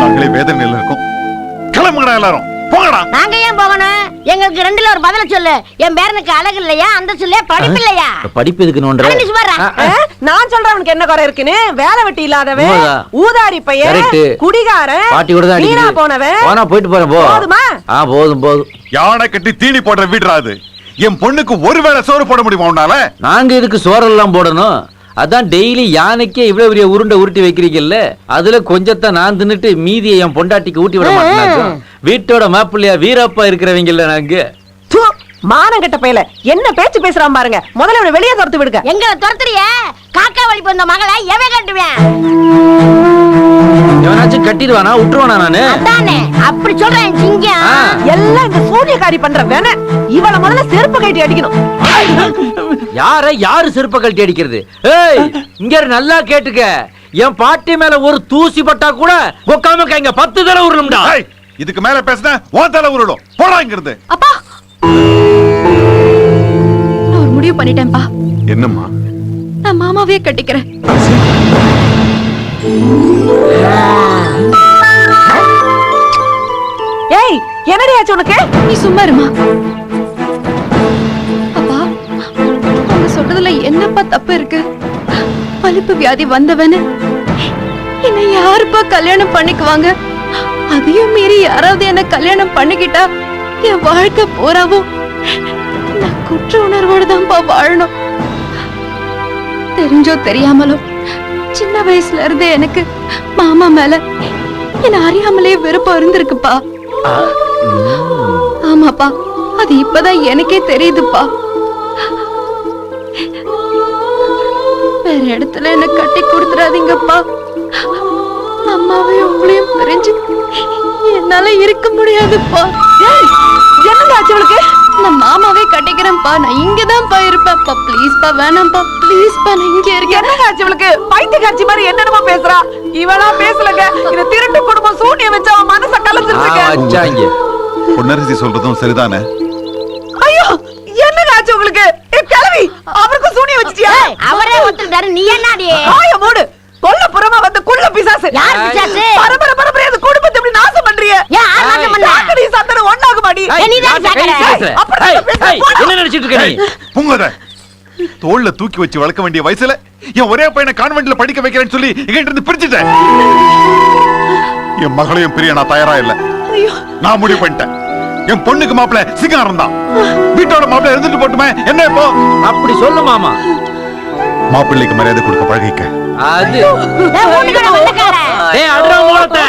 நாங்களே வேதனையில இருக்கோம். கிளம்புங்கடா எல்லாரும், போங்கடா. நாங்க ஏன் போகணும்? எங்களுக்கு ரெண்டுல ஒரு பதில சொல்லு. என் பேரனுக்கு அழகு இல்லையா, அந்த சொல்லே படிப்பு இல்லையா? படிப்பு எதுக்கு நோன்ற? நான் சொல்றேன் அவனுக்கு என்ன குறை இருக்குன்னு. வேலை வெட்டி இல்லாதவன், ஊதாரி பையன், Correct. குடிகாரன், பாட்டி கூட தான் வீணா அடிக்குது. போனவன். போனா போயிட்டு போறேன் போ. போதுமா? போதும் போதும். யானை கட்டி தீனி போடுற வீடுறாது. என் பொண்ணுக்கு ஒருவேளை சோறு போட முடியுமா உன்னால? நாங்க இதுக்கு சோறெல்லாம் போடணும். அதான் டெய்லி யானைக்கே இவ்வளவு பெரிய உருண்டை உருட்டி வைக்கிறீங்கல்ல, அதுல கொஞ்சத்தை நான் தின்னுட்டு மீதியை என் பொண்டாட்டிக்கு ஊட்டி விட மாட்டேன். வீட்டோட மாப்பிள்ளையா வீரப்பா இருக்கிறவங்கல்ல நாங்க. மானங்கட்ட பையல என்ன பேச்சு பேசுறான் பாருங்க. முதல்ல இவனை வெளியே துரத்து விடுங்க. எங்களை துரத்துறிய? காக்கா வலிப்பு வந்த மகளை எவன் கட்டுவேன்? எவனாச்சும் கட்டிடுவானா விட்டுருவானா? நானு அதானே அப்படி சொல்றேன் சிங்கம். எல்லாம் இந்த சூரியகாரி பண்ற வேண. இவள முதல்ல செருப்பு கட்டி அடிக்கணும். யாரு செருப்ப கழட்டி அடிக்கிறது? ஏய், இங்க நல்லா கேட்டுக்க. என் பாட்டி மேல ஒரு தூசி பட்டா கூட உட்காம கைங்க 10 தடவை உருளும்டா. ஏய், இதுக்கு மேல பேசினா உன் தலை உருளும். போடா இங்கிருந்து. அப்பா, நான் ஒரு முடிவு பண்ணிட்டேன்ப்பா. என்னம்மா? நான் மாமாவே கட்டிக்கிறேன். ஏய், என்னடி ஆச்சு உனக்கு? நீ சும்மா இருமா. அப்பா, அவங்க சொல்றதுல என்னப்பா தப்பு இருக்கு? பலிப்பு வியாதி வந்தவன்னு என்ன யாருப்பா கல்யாணம் பண்ணிக்குவாங்க? அதையும் மீறி யாராவது என்ன கல்யாணம் பண்ணிக்கிட்டா என் வாழ்க்கை பூராவும் நான் குற்ற உணர்வோடு தான்ப்பா வாழணும். தெரிஞ்சோ தெரியாமலோ சின்ன வயசுல இருந்தே எனக்கு மாமா மேல என்ன அறியாமலே விருப்பம் இருந்திருக்குப்பா. ஆமாப்பா, அது இப்பதான் எனக்கே தெரியுதுப்பா. வேற இடத்துல என்ன கட்டி கொடுத்துறாதீங்கப்பா. அம்மாவையும் உங்களையும் பிரிஞ்சு என்னால இருக்க முடியாதுப்பா. என்னங்க ஆச்சு உனக்கு? நான் மாமாவே கட்டிக்கிறேன்ப்பா. நான் இங்கதான்ப்பா இருப்பேன்ப்பா. ப்ளீஸ்ப்பா, வேணாம்ப்பா. ப்ளீஸ்ப்பா, நான் இங்க இருக்கேன். என்னங்க ஆச்சு உனக்கு? பைத்தியக்காரச்சி மாதிரி என்னென்னமோ பேசுறா. இவளா பேசலங்க. இந்த திருட்டு குடும்பம் சூனியம் வச்சு அவன் மனச கலந்துருச்சுங்க. பொன்னரசி சொல்றதும் சரிதானே? ஐயோ, என்னங்க ஆச்சு உங்களுக்கு? கிளவி, அவருக்கு சூனியம் வச்சிட்டியா? அவரே ஒத்துட்டாரு, நீ என்னடி? ஆய மூடு. கொல்ல புறமா வந்து குள்ள பிசாசு. யார் பிசாசு? பரபர பரபர இந்த குடும்பத்தை இப்படி நாசம் பண்றியே. ஏன் நாசம் பண்ண? சாக்கடி சந்தன ஒண்ணாக மாடி. நீதான் சாக்கடை. என்ன நினைச்சிட்டு இருக்க நீ? புங்கத தோல்ல தூக்கி வச்சு வளர்க்க வேண்டிய வயசுல என் ஒரே பையனை கான்வென்ட்ல படிக்க வைக்கிறேன்னு சொல்லி எங்கிட்ட இருந்து பிரிச்சுட்டேன். என் மகளையும் பிரிய நான் தயாரா இல்ல. நான் முடிவு பண்ணிட்டேன். என் பொண்ணுக்கு மாப்பிள்ள சிங்காரம் தான். வீட்டோட மாப்பிள்ள இருந்துட்டு போட்டுமே என்ன இப்போ? அப்படி சொல்லு மாமா. மாப்பிள்ளைக்கு மரியாதை கொடுக்க பழகிக்க. அது வீட்டுக்கு வந்துக்கார. டேய் அடடா மூலத்தை.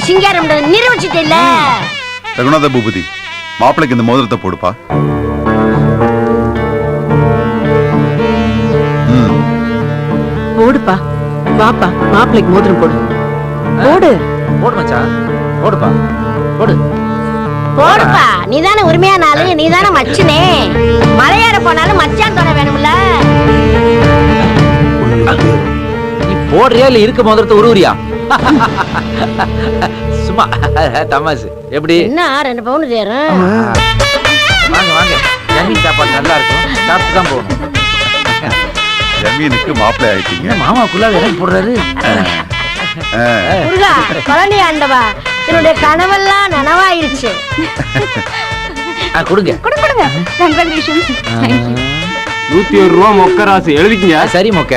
சிங்காரம் நிரூபிச்சுட்டு இல்ல. ரகுநாத பூபதி, மாப்பிளைக்கு இந்த மோதிரத்தை போடுப்பா. போடுப்பா. வாப்பா, மாப்பிளைக்கு மோதிரம் போடு. போடு போடு மச்சான், போடுப்பா, போடு. போடுப்பா, நீதானே உரிமையான ஆளு, நீதானே மச்சனே. மலையாட போனாலும் மச்சான் துணை வேணும்ல. போடுறியா இல்ல இருக்க முதலத்தை உருவுறியா? சும்மா தமாசு. எப்படி? என்ன 2 பவுன் தேரும். வாங்க வாங்க, ஜமீன் சாப்பாடு நல்லா இருக்கும், சாப்பிட்டு தான் போகணும். ஜமீனுக்கு மாப்பிள்ளை ஆயிட்டீங்க. மாமாக்குள்ள இடம் போடுறாரு. முருகா, பழனி ஆண்டவா, என்னுடைய கனவெல்லாம் நனவாயிருச்சு. கொடுங்க. கொடுங்க. கங்க்ராச்சுலேஷன்ஸ். 101 ரூபா மொக்க ராசு எழுதிக்கங்க. சரி மொக்க.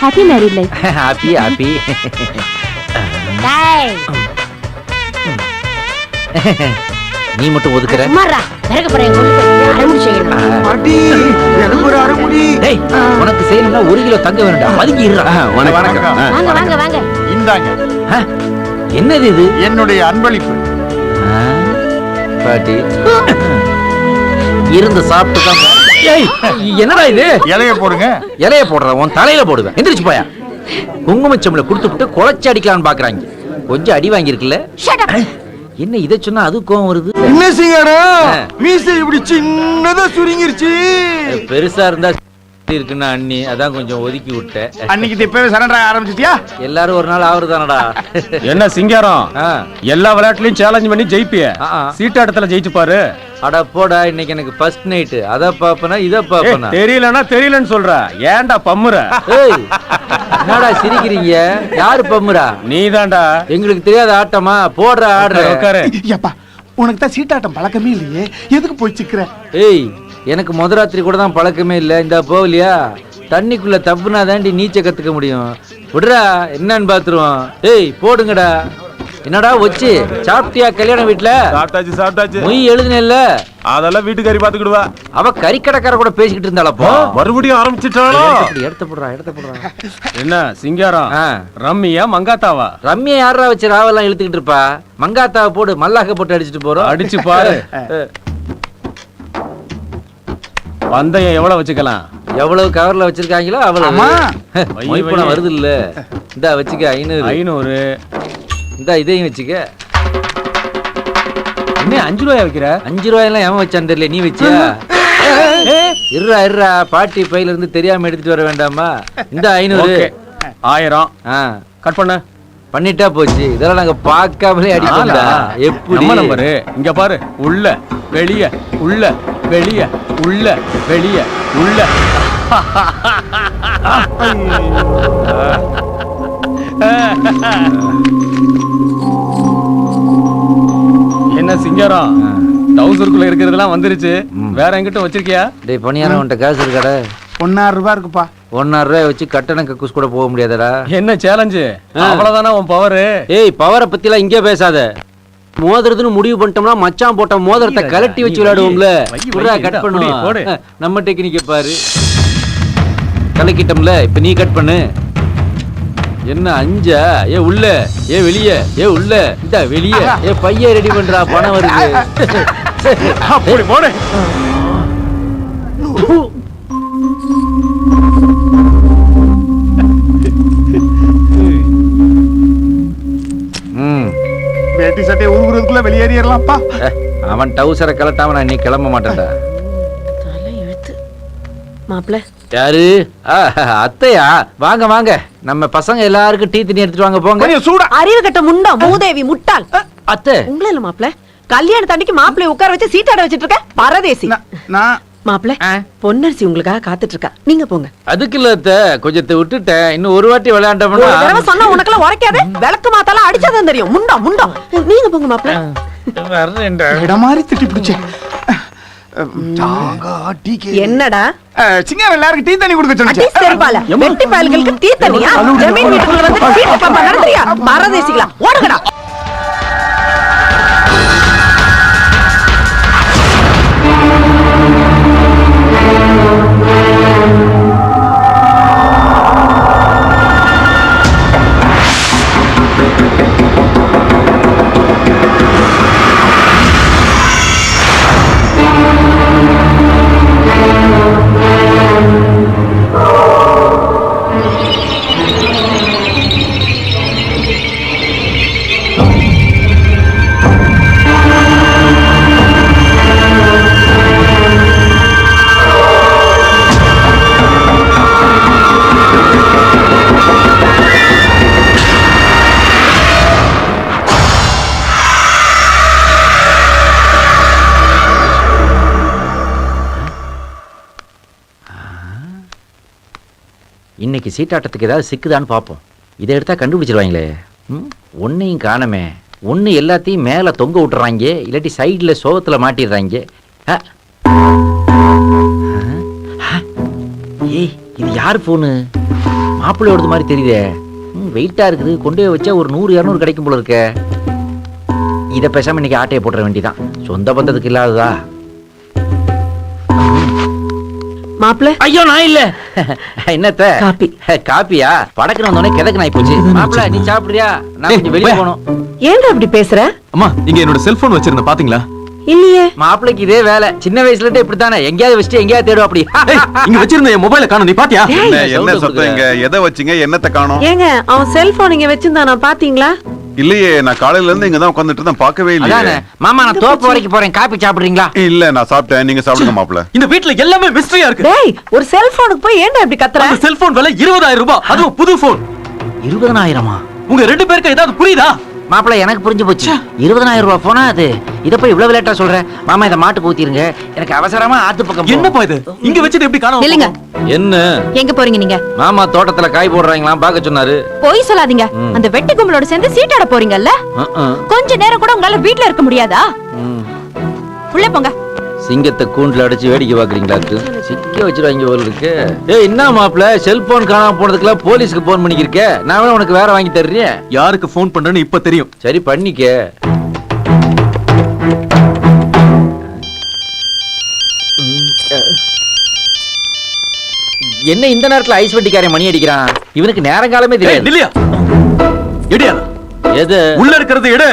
Happy married life. Happy happy. டேய், நீ மட்டும் ஒதுக்குற. சும்மாடா. இறக்க போறேன் அரைமுடி செய்யணும். பாட்டி எனக்கு ஒரு அரைமுடி. டேய், உனக்கு செய்யணும்னா 1 கிலோ தங்க வேணும்டா. பதுங்கி இருடா. வணக்கம். வாங்க வாங்க வாங்க. இந்தாங்க என்னது இது? என்னுடைய அன்பளிப்பு. பாட்டி இருந்து சாப்பிட்டு தான். ஏய், என்னடா இது? இலைய போடுங்க. இலைய போடுற உன் தலையில போடுவேன். எந்திரிச்சு போயா. குங்குமச்சம்பளை கொடுத்துட்டு குலைச்சு அடிக்கலான்னு பாக்குறாங்க. கொஞ்சம் அடி வாங்கியிருக்குல்ல. என்ன இதை சொன்னா அது கோவம் வருது? என்ன சிங்காரம் மீசை இப்படி சின்னதா சுருங்கிருச்சு. பெருசா இருந்தா இருக்குன்னா அண்ணி, அதான் கொஞ்சம் ஒதுக்கி விட்டேன். அன்னைக்கு இப்பவே சரண்டர் ஆரம்பிச்சிட்டியா? எல்லாரும் ஒரு நாள் ஆவருதானடா. என்ன சிங்காரம், எல்லா விளையாட்டுலயும் சேலஞ்ச் பண்ணி ஜெயிப்பிய. சீட்டாட்டத்துல ஜெயிச்சு பாரு. அட போடா, இன்னைக்கு எனக்கு ஃபர்ஸ்ட் நைட். அத பாப்பனா இத பாப்பனா? தெரியலன்னா தெரியலன்னு சொல்ற. ஏன்டா பம்முற? ஏய், என்னடா சிரிக்கிறீங்க? யாரு பம்முறா? நீதான்டா. எங்களுக்கு தெரியாத ஆட்டமா? போடுற ஆடுற. உட்காரு. ஏப்பா, உனக்கு தான் சீட்டாட்டம் பழக்கமே இல்லையே, எதுக்கு போய் சிக்கிற? ஏய், எனக்கு முதராத்திரி கூட தான் பழக்கமே இல்ல. இந்த போகலையா, தண்ணிக்குள்ள தப்புனா தாண்டி நீச்சல் கத்துக்க முடியும். விடுறா, என்னன்னு பாத்துருவோம். ஏய் போடுங்கடா. என்னடா வச்சு சாப்பிட்டியா? கல்யாண வீட்டுல சாப்பிட்டாச்சு சாப்பிட்டாச்சு. மொய் எழுதுனேல்ல, அதெல்லாம் வீட்டுக்காரி பாத்துக்கிடுவா. அவ கறிக்கடைக்கார கூட பேசிக்கிட்டு இருந்தாளப்போ. மறுபடியும் ஆரம்பிச்சிட்டாளோ? எடுத்து போடுறா. என்ன சிங்காரம், ரம்மியா மங்காத்தாவா? ரம்யா யாரா வச்சு ராவெல்லாம் இழுத்துக்கிட்டு இருப்பா? மங்காத்தாவை போடு, மல்லாக்க போட்டு அடிச்சுட்டு போறோம். அடிச்சு பாரு. பந்தயம் எவ்வளவு வச்சுக்கலாம்? எவ்வளவு கவர்ல வச்சிருக்காங்களோ அவ்வளவு. மொய்ப்பணம் வருது இல்ல, இந்தா வச்சுக்க. 500. இந்தா இதையும் வச்சுக்க. என்ன 5 ரூபாய் வைக்கிற? 5 ரூபாயெல்லாம் ஏன் வச்சான்னு தெரியல, நீ வச்சியா? இருறா, பாட்டி பையில இருந்து தெரியாம எடுத்துட்டு வர வேண்டாமா? இந்த 500. 1000. கட் பண்ண. பண்ணிட்டா போச்சு. இதெல்லாம் நாங்க பார்க்காமலே அடிப்போம்டா. எப்படி நம்ம நம்பரு? இங்க பாரு. உள்ள வெளிய, உள்ள வெளிய, உள்ள வெளிய, உள்ள. என்ன சிங்காரம், டவுசருக்குள்ள இருக்கிறதெல்லாம் வந்துருச்சு. வேற எங்கிட்ட வச்சிருக்கியா? டேய் பணியாரம், உன்கிட்ட காசு இருக்காடா? 1,000 ரூபாய் இருக்குப்பா. 1,000 ரூபாய் வச்சு கட்டண கக்கூஸ் கூட போக முடியாதடா. என்ன சேலஞ்சு? அவ்வளவுதானா உன் பவர்? ஏய், பவரை பத்தி எல்லாம் இங்கே பேசாத. மோதிரதுன்னு முடிவு பண்ணிட்டோம்னா மச்சான் போட்ட மோதிரத்தை கலட்டி வச்சு விளையாடுவோம்ல. கட் பண்ணுவோம். நம்ம டெக்னிக்க பாரு. கலக்கிட்டோம்ல, இப்ப நீ கட் பண்ணு. என்ன 5? ஏ உள்ள, ஏ வெளிய, ஏ உள்ள, இந்த வெளிய. ஏ பைய ரெடி பண்றா, பணம் வருது. அப்படி போடு. வேட்டி சட்டையை ஊருக்குள்ள வெளியேறிடலாம்ப்பா. அவன் டவுசரை கலட்டாம நான் நீ கிளம்ப மாட்டேன்டா. தலை எழுத்து. மாப்பிள்ள யாரு? அத்தையா? வாங்க வாங்க, நம்ம பசங்க எல்லாருக்கும் டீ தண்ணி எடுத்துட்டு வாங்க. போங்க. சூடா. அறிவு கட்ட முண்டா மூதேவி முட்டாள். அத்தை உங்களே இல்ல மாப்பிள்ள, கல்யாண தண்ணிக்கு மாப்பிள்ளை உட்கார வச்சு சீட்டாட வச்சிட்டு இருக்க பரதேசி. நான் மாப்பிள்ள, பொன்னரசி உங்களுக்காக காத்துட்டு இருக்கா, நீங்க போங்க. அதுக்கு இல்ல அத்தை, கொஞ்சத்தை விட்டுட்டேன். இன்னும் ஒரு வாட்டி ஒரு விளையாண்டோம்னா தடவை சொன்னா உனக்கெல்லாம் உரைக்காது. விளக்கு மாத்தாலாம் அடிச்சாதான் தெரியும். முண்டா முண்டா. நீங்க போங்க மாப்பிள்ள. இடம் மாதிரி திட்டி பிடிச்சேன். என்னடா சிங்காரம் எல்லாருக்கும் டீ தண்ணி கொடுக்க அடி சொன்னேன். செருப்பால வெட்டி பயல்களுக்கு டீ தண்ணியா? ஜமீன் வீட்டுக்குள்ள வந்து சீட்டு பம்பா நடத்துறியா? பரதேசிகளா, ஓடுங்கடா. இன்னைக்கு சீட்டாட்டத்துக்கு ஏதாவது சிக்குதான்னு பார்ப்போம். இதை எடுத்தா கண்டுபிடிச்சிருவாங்களே. ஒன்னையும் காணமே. ஒன்று எல்லாத்தையும் மேலே தொங்க விட்டுறாங்க, இல்லாட்டி சைடில் சோகத்தில் மாட்டிடுறாங்க. ஏய், இது யார் ஃபோனு? மாப்பிள்ளையோடது மாதிரி தெரியுதே. வெயிட்டாக இருக்குது, கொண்டு போய் வச்சா ஒரு 100-200 கிடைக்கும் போல இருக்க. இதை பேசாமல் இன்னைக்கு ஆட்டையை போட்டுற வேண்டிதான். சொந்த பந்தத்துக்கு இல்லாததா? மாப்பிள்ள, ஐயோ நான் இல்ல. என்னத்த காப்பி. காப்பியா? படக்குன்னு வந்தோடனே கிதக்கு நாய் போச்சு. மாப்பிள்ள நீ சாப்பிடுறியா? நான் கொஞ்சம் வெளியே போகணும். ஏன்டா அப்படி பேசுற? அம்மா, இங்க என்னோட செல்போன் வச்சிருந்த பாத்தீங்களா? இல்லையே. மாப்பிள்ளைக்கு இதே வேலை. சின்ன வயசுல இருந்து இப்படித்தானே, எங்கேயாவது வச்சுட்டு எங்கேயாவது தேடும். அப்படி இங்க வச்சிருந்த என் மொபைல காணோம், நீ பாத்தியா? என்ன சத்தம் இங்க? எதை வச்சீங்க? என்னத்தை காணோம்? ஏங்க, அவன் செல்போன் இங்க வச்சிருந்தானா பாத்தீங்களா? இல்லையே, நான் காலையில இருந்து இங்க தான் உட்கார்ந்துட்டு இருந்தேன், பார்க்கவே இல்லையே. மாமா, நான் தோப்பு வரைக்கும் போறேன், காப்பி சாப்பிடுறீங்களா? இல்ல, நான் சாப்பிட்டேன், நீங்க சாப்பிடுங்க மாப்பிள்ள. இந்த வீட்ல எல்லாமே மிஸ்டரியா இருக்கு. டேய், ஒரு செல்போனுக்கு போய் ஏன்டா இப்படி கத்துற? அந்த செல்போன் விலை 20,000 ரூபாய், அதுவும் புது போன். 20,000? உங்க 2 பேருக்கு ஏதாவது புரியுதா? மாப்பிள்ள எனக்கு புரிஞ்சு போச்சு. 20,000 ரூபாய் போனா அது. இத போய் இவ்வளவு லேட்டா சொல்றேன். மாமா, இத மாட்டுக்கு ஊத்திருங்க, எனக்கு அவசரமா ஆத்து பக்கம். என்னப்பா இது? இங்க வச்சது எப்படி காணோம்? இல்லங்க. என்ன? எங்க போறீங்க நீங்க? மாமா தோட்டத்துல காய் போடுறாங்களாம், பாக்க சொன்னாரு. போய் சொல்லாதீங்க. அந்த வெட்டி கும்பலோட சேர்ந்து சீட்டாட போறீங்கல்ல? கொஞ்ச நேரம் கூட உங்களால வீட்ல இருக்க முடியாதா? உள்ள போங்க. சிங்கத்தை கூண்டுல அடைச்சு வேடிக்கை பாக்குறீங்களாக்கு? சிக்க வச்சிருவாங்க போல இருக்கு. ஏய், என்ன மாப்பிள்ள, செல்போன் காணாம போனதுக்குலாம் போலீஸ்க்கு போன் பண்ணிக்கிருக்க? நான் வேணா உனக்கு வேற வாங்கி தர்றேன். யாருக்கு போன் பண்றேன்னு இப்ப தெரியும். சரி பண்ணிக்க. என்ன இந்த நேரத்துல ஐஸ் வட்டிக்காரன் மணி அடிக்கிறான்? இவனுக்கு நேரங்காலமே தெரியாது. இல்லையா? எடியா? எது உள்ள இருக்கிறது எடு.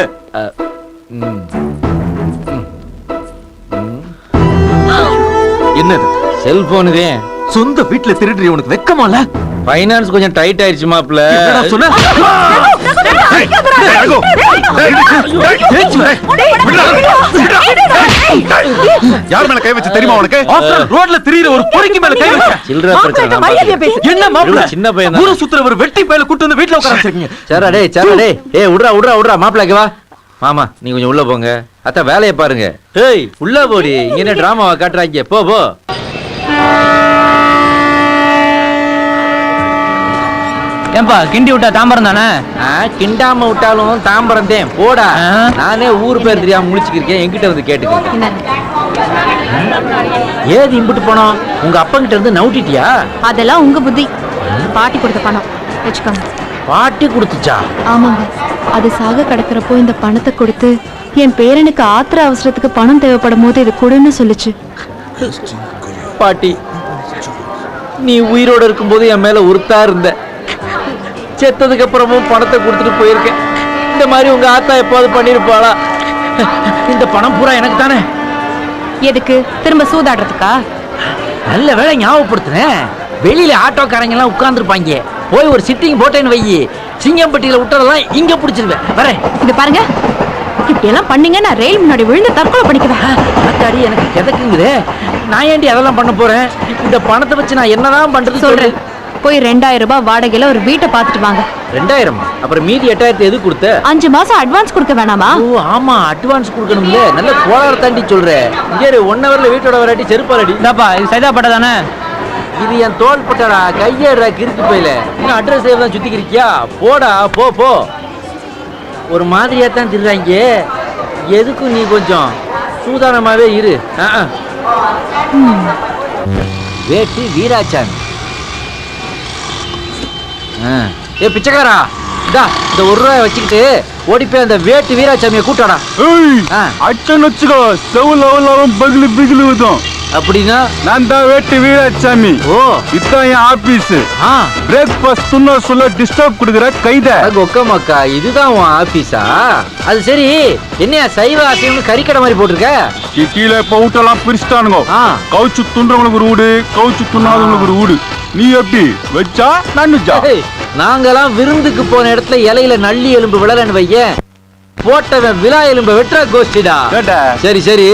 என்னது? செல்போன் இதே. சொந்த வீட்டுல திருடுறீ, உனக்கு வெக்கமால? ஃபைனான்ஸ் கொஞ்சம் டைட் ஆயிடுச்சு மாப்ள. சொன்ன யார் மேல கை வச்சு தெரியுமா உனக்கு? ரோட்ல திரியிற ஒரு பொறுக்கி மேல கை வச்ச. சில்ற பிரச்சனை. என்ன மாப்ள? சின்ன பையன் ஊரு சுத்துற ஒரு வெட்டி பையல கூட்டி வந்து வீட்ல உட்கார வச்சிருக்கீங்க. சரா டேய், சரா டேய். ஏய், உட்றா மாப்ள, இங்க வா. மாமா, நீ கொஞ்சம் உள்ள போங்க. அத்த வேலையை பாருங்க. ஏய், உள்ள போடி. இங்க என்ன டிராமாவா காட்டுறாங்க? போ போ. ஏன்பா, கிண்டி விட்டா தாம்பரம் தானே? கிண்டாம விட்டாலும் தாம்பரம் தான். போடா. நானே ஊர் பேர் தெரியாம முழிச்சுக்கிருக்கேன், என்கிட்ட வந்து கேட்டுக்கிறேன். ஏது இம்புட்டு பணம்? உங்க அப்பா கிட்ட இருந்து நவுட்டிட்டியா? அதெல்லாம் உங்க புத்தி. பாட்டி கொடுத்த பணம் வச்சுக்கோங்க. பாட்டி கொடுத்துச்சா? ஆமாங்க. அது சாக கிடக்கிறப்போ இந்த பணத்தை கொடுத்து என் பேரனுக்கு ஆத்திர அவசரத்துக்கு பணம் தேவைப்படும் போது இது கொடுன்னு சொல்லுச்சு. பாட்டி, நீ உயிரோட இருக்கும்போது என் மேல உறுத்தா இருந்த. செத்ததுக்கு அப்புறமும் பணத்தை கொடுத்துட்டு போயிருக்கேன். இந்த மாதிரி உங்க ஆத்தா எப்பாவது பண்ணிருப்பாளா? இந்த பணம் பூரா எனக்கு தானே. எதுக்கு? திரும்ப சூதாடுறதுக்கா? நல்ல வேலை ஞாபகப்படுத்துறேன். வெளியில ஆட்டோக்காரங்க எல்லாம் உட்கார்ந்துருப்பாங்க. போய் ஒரு சிட்டிங் போட்டேன்னு வையி, சிங்கம்பட்டியில விட்டதெல்லாம் இங்க பிடிச்சிருவேன். வரேன். இது பாருங்க, இப்படி எல்லாம் பண்ணீங்க, நான் ரயில் முன்னாடி விழுந்து தற்கொலை பண்ணிக்குவேன். ஆத்தாடி, எனக்கு கிதக்குங்குதே. நான் ஏண்டி அதெல்லாம் பண்ண போறேன்? இந்த பணத்தை வச்சு நான் என்னதான் பண்றது? சொல்றேன். போய் 2000 ரூபாய் வாடகையில ஒரு வீட்டை பார்த்துட்டு வாங்க. 2000? அப்புறம் மீதி 8000 எது கொடுத்த? 5 மாசம் அட்வான்ஸ் கொடுக்க வேணாமா? ஓ ஆமா, அட்வான்ஸ் கொடுக்கணும்ல. நல்ல கோளாறு தாண்டி சொல்றேன். இங்கே 1 ஹவர்ல வீட்டோட வராட்டி செருப்பாலடி. இந்தாப்பா, இது சைதாப்பட்டா தானே? இது என் தோல் பட்டடா, கையேடா, கிறுக்கு போயில. இன்னும் அட்ரஸ் தான் சுத்திக்கிறியா? போடா, போ போ. ஒரு மாதிரியா தான் திருறாங்க. எதுக்கும் நீ கொஞ்சம் சூதானமாவே இரு. வேட்டு வீராசாமி. ஏ பிச்சைக்காரா, இந்த 1 ரூபாய் வச்சுக்கிட்டு ஓடி போய் அந்த வேட்டு வீராசாமியை கூட்டாடா. அச்சன் வச்சுக்கோ, செவ்வளவு பகிலு பிகிலு விதும். அப்படின்னா நான் தான் வேட்டு வீராசாமி. ஓ, இதான் என் ஆபீஸ். பிரேக்ஃபாஸ்ட் துண்ண சொல்ல டிஸ்டர்ப் கொடுக்குற கைத. ஒக்கமாக்கா, இதுதான் உன் ஆபீஸா? அது சரி, என்னையா சைவ அசைவம்னு கறிக்கடை மாதிரி போட்டிருக்க? சிட்டியில இப்ப வீட்டெல்லாம் பிரிச்சுட்டானுங்க. கவுச்சு துன்றவங்களுக்கு ஒரு வீடு, கவுச்சு துண்ணாதவங்களுக்கு ஒரு வீடு. நீ எப்படி வச்சா நான்வெஜ்ஜா? நாங்கெல்லாம் விருந்துக்கு போன இடத்துல இலையில நள்ளி எலும்பு விழலன்னு வைய, போட்டவன் விழா எலும்பு வெட்டுற கோஷ்டிடா. சரி சரி,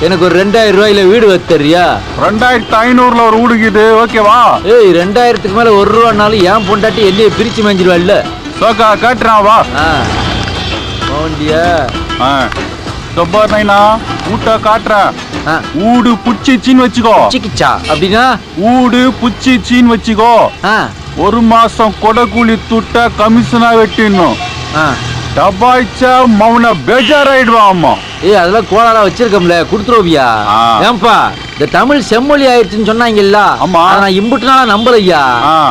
எனக்கு ஒரு 2000 ரூபாயில வீடு வத்தறியா? 2500ல ஒரு வீடுக்குது, ஓகேவா? ஏய், 2000க்கு மேல 1 ரூபானாலும் ஏன் பொண்டாட்டி என்னைய பிரிச்சு மேஞ்சிருவா இல்ல? சோக்கா காட்டுறான் வா. ஓண்டியா சொப்பார் நைனா ஊட்ட காட்டுறேன். ஊடு புச்சிச்சின்னு வச்சுக்கோ. சிக்கிச்சா அப்படின்னா? ஊடு புச்சிச்சின்னு வச்சுக்கோ. ஒரு மாசம் கொடக்கூலி துட்ட கமிஷனா வெட்டிடணும். டபாய்ச்சா மௌன பேஜாராயிடுவான் அம்மா. அதெல்லாம் கோளாரா வச்சிருக்கோம்ல, குடுத்துருவியா? ஏன்பா இந்த தமிழ் செம்மொழி ஆயிடுச்சுன்னு சொன்னாங்கல்ல, நான் இம்புட்டு நாளா நம்பலையா,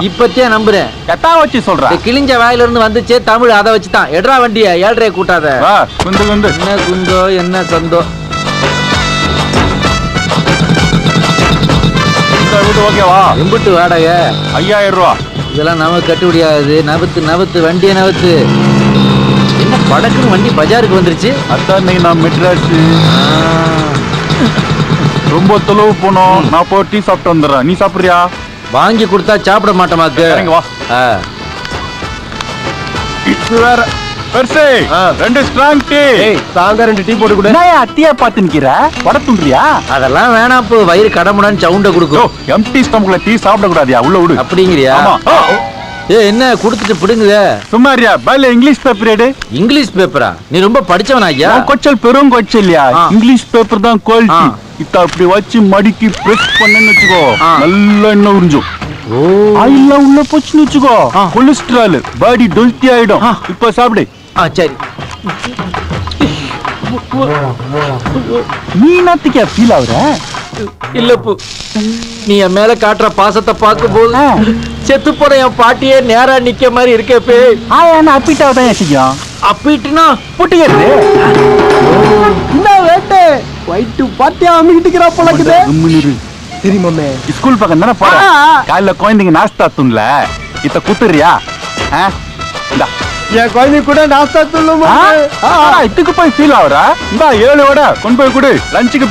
இப்பத்தே நம்புறேன். கெட்டா வச்சு சொல்றேன். கிழிஞ்ச வாயில இருந்து வந்துச்சே தமிழ், அதை வச்சுதான். எட்ரா வண்டிய 7:30 கூட்டாத. என்ன குந்தோ என்ன சந்தோ. ஓகேவா? இம்புட்டு வாடகை 5000 ரூபா. இதெல்லாம் நமக்கு கட்டுப்படியாது. நவுத்து நவுத்து வண்டியை நவுத்து. என்ன படக்குன்னு வண்டி பஜாருக்கு வந்துருச்சு. அதான் நான் மெட்ராஸ் ரொம்ப தொலைவு போனோம். நான் போய் டீ சாப்பிட்டு வந்துடுறேன். நீ சாப்பிடுறியா? வாங்கி கொடுத்தா சாப்பிட மாட்டோமாக்கு. வா. இது வேற பெருசே 2 ஸ்ட்ராங் டீ. தாங்க 2 டீ போட்டு கொடு. நான் அத்தியா பாத்து நிக்கிற வட துண்டியா? அதெல்லாம் வேணாம். இப்போ வயிறு கடமுடான்னு சவுண்ட கொடுக்கும். எம்டி ஸ்டமக்ல டீ சாப்பிட கூடாதியா? உள்ள விடு. அப்படிங்கறியா? என்ன குடுத்துட்டு பிடுங்குத? சும்மாரியா பைல இங்கிலீஷ் பேப்பர் எடு. இங்கிலீஷ் பேப்பரா? நீ ரொம்ப படிச்சவனா ஐயா? கொச்சல் பெரும் கொச்சல்யா. இங்கிலீஷ் பேப்பர் தான் குவாலிட்டி. இத அப்படி வச்சு மடிக்கி பிரஸ் பண்ணேன்னு வெச்சுக்கோ, நல்ல எண்ணெய் உறிஞ்சும். ஆயில்ல உள்ள போச்சுன்னு வெச்சுக்கோ, கொலஸ்ட்ரால் பாடி டொல்ட்டி ஆயிடும். இப்ப சாப்பிடு. சரி. நீ நாத்திக்கா ஃபீல் ஆகுற? இல்லப்பு, நீ என் மேல காட்டுற பாசத்தை பார்க்கும் போது செத்து போற என் பாட்டியே நேரா நிக்க மாதிரி இருக்கே. அப்பிட்டாவதான் செய்யும். அப்பிட்டுனா புட்டுக்கிறது என்ன வேட்டை வயிற்று பாத்தியா அமிக்கிட்டுக்கிறா போலக்குது. தெரியுமாமே ஸ்கூல் பக்கம் தானே போற. காலைல குழந்தைங்க நாஸ்தா தூண்ல இத்த குத்துறியா? என் குழந்தை கூட நாஸ்தா தூள்ளுமா? இதுக்கு போய் ஃபீல் ஆகுறா? இந்த 7 வடை கொண்டு போய் கொடு. லஞ்சுக்கு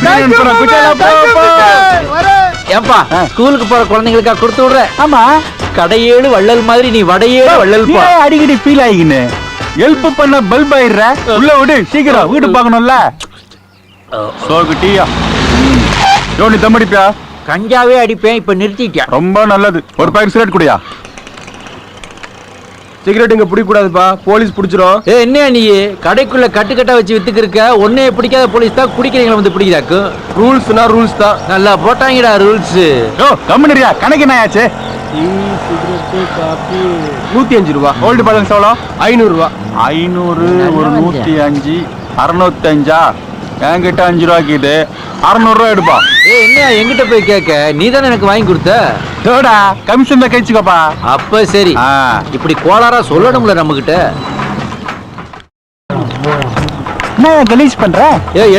ஏப்பா ஸ்கூலுக்கு போற குழந்தைங்களுக்கா கொடுத்து விடுற? ஆமா. கடையேழு வள்ளல் மாதிரி நீ வடையேழு வள்ளல். அடிக்கடி ஃபீல் ஆகின்னு ஹெல்ப் பண்ண பல்ப் ஆயிடுற. உள்ள விடு சீக்கிரம், வீடு பார்க்கணும்ல. சோகு டீயா யோனி தம்மடிப்பியா? கஞ்சாவே அடிப்பேன், இப்ப நிறுத்திட்டேன். ரொம்ப நல்லது. ஒரு பாக்கெட் சிகரெட் குடியா? சிகரெட் இங்க பிடிக்க கூடாதுப்பா, போலீஸ் பிடிச்சிரும். என்ன நீ கடைக்குள்ள கட்டுக்கட்டா வச்சு வித்துக்கு இருக்க? ஒன்னே பிடிக்காத போலீஸ் தான் குடிக்கிறீங்களா வந்து பிடிக்கிறாக்கு? ரூல்ஸ்னா ரூல்ஸ் தான். நல்லா போட்டாங்கடா ரூல்ஸ். கம்முனரியா? கணக்கு என்ன ஆச்சு? 105 ரூபா. ஓல்டு பேலன்ஸ் எவ்வளோ? 500 ரூபா. 500 ஒரு 105 605. என்கிட்ட 5 ரூபாய்க்கு இது 600 ரூபா எடுப்பா. என்ன என்கிட்ட போய் கேட்க? நீ தானே எனக்கு வாங்கி கொடுத்த. டோடா கமிஷன்ல கழிச்சுக்கப்பா. அப்ப சரி. இப்படி கோளாரா சொல்லணும்ல நம்ம கிட்ட. என்ன கலீஸ் பண்ற?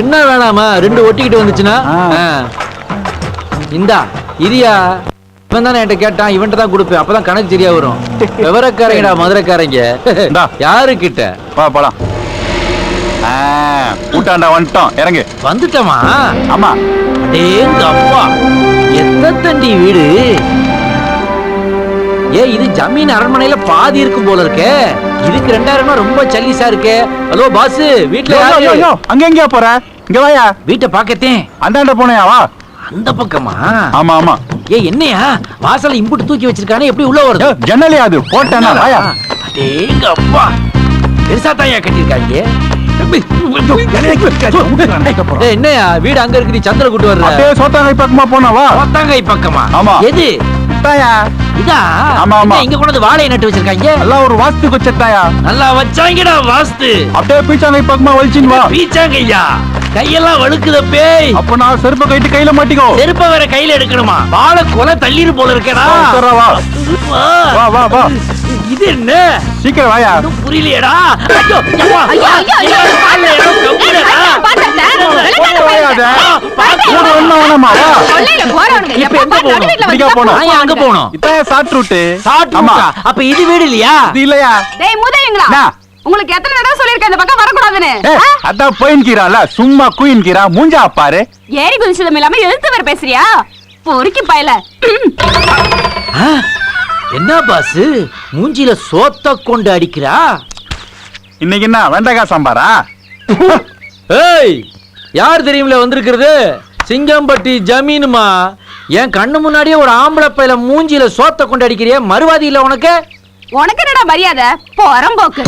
என்ன வேணாமா? 2 ஒட்டிக்கிட்டு வந்துச்சுன்னா இந்தா இரியா. இவன் தானே என்கிட்ட கேட்டான், இவன்ட்ட தான் கொடுப்பேன். அப்பதான் கணக்கு சரியா வரும். விவரக்காரங்கடா மதுரைக்காரங்க. யாரு கிட்ட போலாம். கூட்டாண்டா வந்துட்டோம், இறங்கு. வந்துட்டோமா? ஆமா. டேங்க அப்பா, எத்தண்டி வீடு? இது ஜமீன் அரண்மனையில பாதி இருக்கும் போல இருக்கே. இதுக்கு 2000 ரொம்ப சல்லிசா இருக்கே. ஹலோ பாஸ், வீட்டுல அங்க எங்கயா போற? இங்க வாயா. வீட்டை பாக்கத்தேன். அந்தாண்ட போனையா? வா. அந்த பக்கமா? ஆமா ஆமா. என்னையா வாசல்ல இம்புட்டு தூக்கி வச்சிருக்கானே, எப்படி உள்ள வருது? ஜன்னலே அது போட்டானா? வாயா. டேங்க அப்பா, பெருசா தாயா கட்டிருக்காங்க. என்னையா வீடு அங்க இருக்கு, நீ சந்திர கூட்டு வர்ற? சோத்தாங்கை பக்கமா போனவா? சோத்தாங்கை பக்கமா? ஆமா. எது இதா? ஆமா ஆமா. இங்க கொண்டு வாழையை நட்டு வச்சிருக்காங்க. எல்லாம் ஒரு வாஸ்து வச்சட்டாயா? நல்லா வச்சாங்கடா வாஸ்து. அப்படியே பீச்சாங்கை பக்கமா வலிச்சின்னு வா. பீச்சாங்கையா? கையெல்லாம் வழுக்குத பேய். அப்ப நான் செருப்ப கைட்டு கையில மாட்டிக்கோ. செருப்ப வேற கையில எடுக்கணுமா? வாழை கொலை தள்ளிரு போல இருக்கடா. வா வா வா. இது என்ன? சீக்கிரம் வாயா. புரியலையடா. ஐயோ அப்ப இது வீடு இல்லையா? இல்லையா? உங்களுக்கு எத்தனை தடவை சொல்லிருக்கேன் இந்த பக்கம் வரக்கூடாதுன்னு? அதான் போயின்கிறான்ல, சும்மா குயின்கிறா. மூஞ்சா பாரு. ஏறி குதிச்சதும் இல்லாம எழுத்து வேற பேசுறியா? பொறுக்கி பயல. என்ன பாஸ், மூஞ்சில சோத்த கொண்டு அடிக்கிறா? இன்னைக்கு என்ன வெண்டைக்காய் சாம்பாரா? ஏய், யார் தெரியுமில வந்திருக்கிறது? சிங்கம்பட்டி ஜமீனுமா. என் கண்ணு முன்னாடியே ஒரு ஆம்பளை பையில மூஞ்சில சோத்த கொண்டு அடிக்கிறிய, மறுவாதி இல்ல உனக்கு? உனக்கு என்னடா மரியாதை? போறம்போக்கு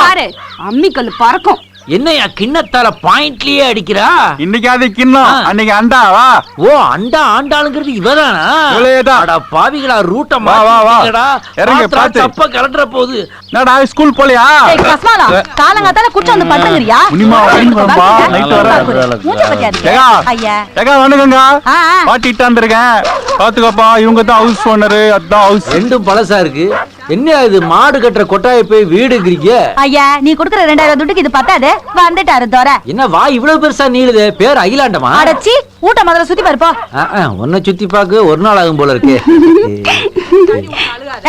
பாரு, அம்மிக்கல் பறக்கும். என்னையா கிண்ணத்தால பாயிண்ட்லயே அடிக்கிறா? இன்னைக்கு அது கிண்ணம், அன்னைக்கு அண்டா. வா. ஓ, அண்டா ஆண்டாளுங்கிறது இவதானா? இவளேதான். அட பாவிகளா, ரூட்ட வா, வா, வா. மாத்திட்டீங்கடா. இறங்கு, பாத்திரா பாத்து. தப்ப கலண்டற போகுது. என்னடா ஸ்கூல் போலையா? ஏய் கஸ்மாலா, காலங்காத்தால குச்சி வந்து படுங்கறியா? முனிமா வரப்பா, நைட் வர. மூஞ்ச பத்தியா? ஏகா, ஐயா. ஏகா வணக்கங்க. ஆ, ஆ. பாட்டிட்டு வந்திருக்கேன். பாத்துக்கப்பா, இவங்க தான் ஹவுஸ் ஓனர். அதான் ஹவுஸ். ரெண்டும் பழசா இருக்கு. என்ன இது, மாடு கட்டுற கொட்டாயை போய் வீடுங்கிறீங்க? ஐயா, நீ குடுக்குற 2000 துட்டுக்கு இது பத்தாது. வந்துட்டாரு தோர. என்ன வா இவ்வளவு பெருசா நீளுது? பேர் அகிலாண்டமா? அடச்சி, ஊட்ட முதல்ல சுத்தி பாருப்போ. உன்னை சுத்தி பாக்க ஒரு நாள் ஆகும் போல இருக்கு.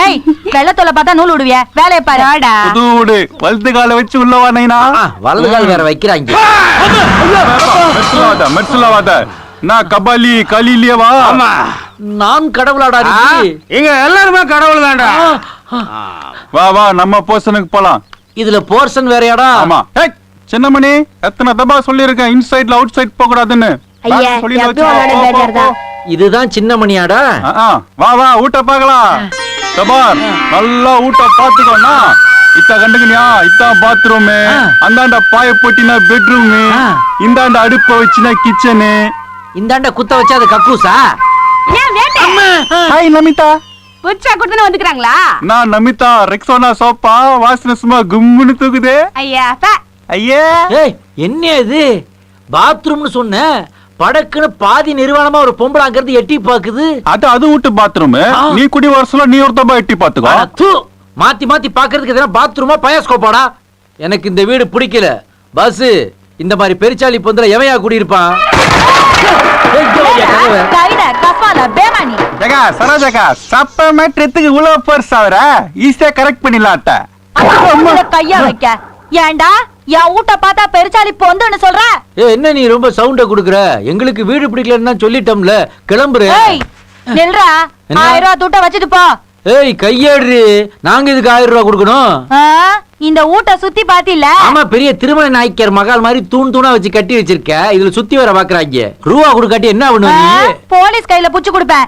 ஏய், வெள்ளத்தோல பார்த்தா நூல் விடுவிய. வேலைய பாரு. புது வீடு, வலது கால வச்சு உள்ள வானேனா. வலது கால் வேற வைக்கிறாங்க. மெர்சலாவாத. நான் கபாலி கலிலியவா? ஆமா, நான் கடவுளாடா நீ? இங்க எல்லாருமே கடவுள் தான்டா. வா வா, நம்ம போர்ஷனுக்கு போலாம். இதுல போர்ஷன் வேறயாடா? ஆமா. ஏய் சின்னமணி, எத்தனை தபா சொல்லிருக்கேன் இன்சைட்ல அவுட் சைட் போக கூடாதுன்னு. ஐயா, எப்பவும் பேஜார்தான். இதுதான் சின்ன மணியாடா? வா வா, ஊட்ட பார்க்கலாம். தபார், நல்லா ஊட்ட பாத்துக்கோண்ணா. இத்த கண்டுக்கணியா, இத்தான் பாத்ரூம், அந்தாண்ட பாய போட்டினா பெட்ரூம், இந்தாண்ட அடுப்ப வச்சுனா கிச்சனு, இந்தாண்ட குத்த வச்சா அது கக்கூசா? ஏன் வேட்டை? ஹாய் நமிதா. புச்சா குடுன்னு வந்துக்கறாங்களா? நான் நமிதா. ரெக்ஸோனா சோப்பா வாசனை சும்மா கும்முன்னு தூக்குதே. ஐயா, ஐயே. ஏய், என்ன இது? பாத்ரூம்னு சொன்ன, படக்குன்னு பாதி நிர்வாணமா ஒரு பொம்பளை அங்கிருந்து எட்டி பாக்குது. அது வீட்டு பாத்ரூம். நீ குடி வருஷம் நீ ஒரு தபா எட்டி பாத்துக்கோ. தூ, மாத்தி மாத்தி பாக்குறதுக்கு எதனா பாத்ரூமா பயாஸ்கோப்பாடா? எனக்கு இந்த வீடு பிடிக்கல. பஸ் இந்த மாதிரி பெருச்சாளி பொந்துல எவையா குடியிருப்பான்? சரோஜாக்கா, சப்ப மேட்ரத்துக்கு உழவு பர்சாவர ஈஸியா கரெக்ட் பண்ணிடலாட்ட. கையா வைக்க ஏண்டா என் ஊட்ட பார்த்தா பெருச்சாளி பொந்துன்னு சொல்ற? என்ன நீ ரொம்ப சவுண்ட குடுக்குற? எங்களுக்கு வீடு பிடிக்கலன்னு தான் சொல்லிட்டோம்ல, கிளம்புற. நில்றா, 1000 ரூபாய் தூட்ட வச்சுட்டு போ. ஏய் கையேடு, நாங்க இதுக்கு 1000 ரூபாய் கொடுக்கணும்? இந்த ஊட்ட சுத்தி பாத்தில? ஆமா, பெரிய திருமண நாய்க்கர் மகால் மாதிரி தூண் தூணா வச்சு கட்டி வச்சிருக்க. இதுல சுத்தி வர பாக்குறாங்க. ரூபா கொடுக்காட்டி என்ன பண்ணுவீங்க? போலீஸ் கையில புடிச்சு கொடுப்பேன்.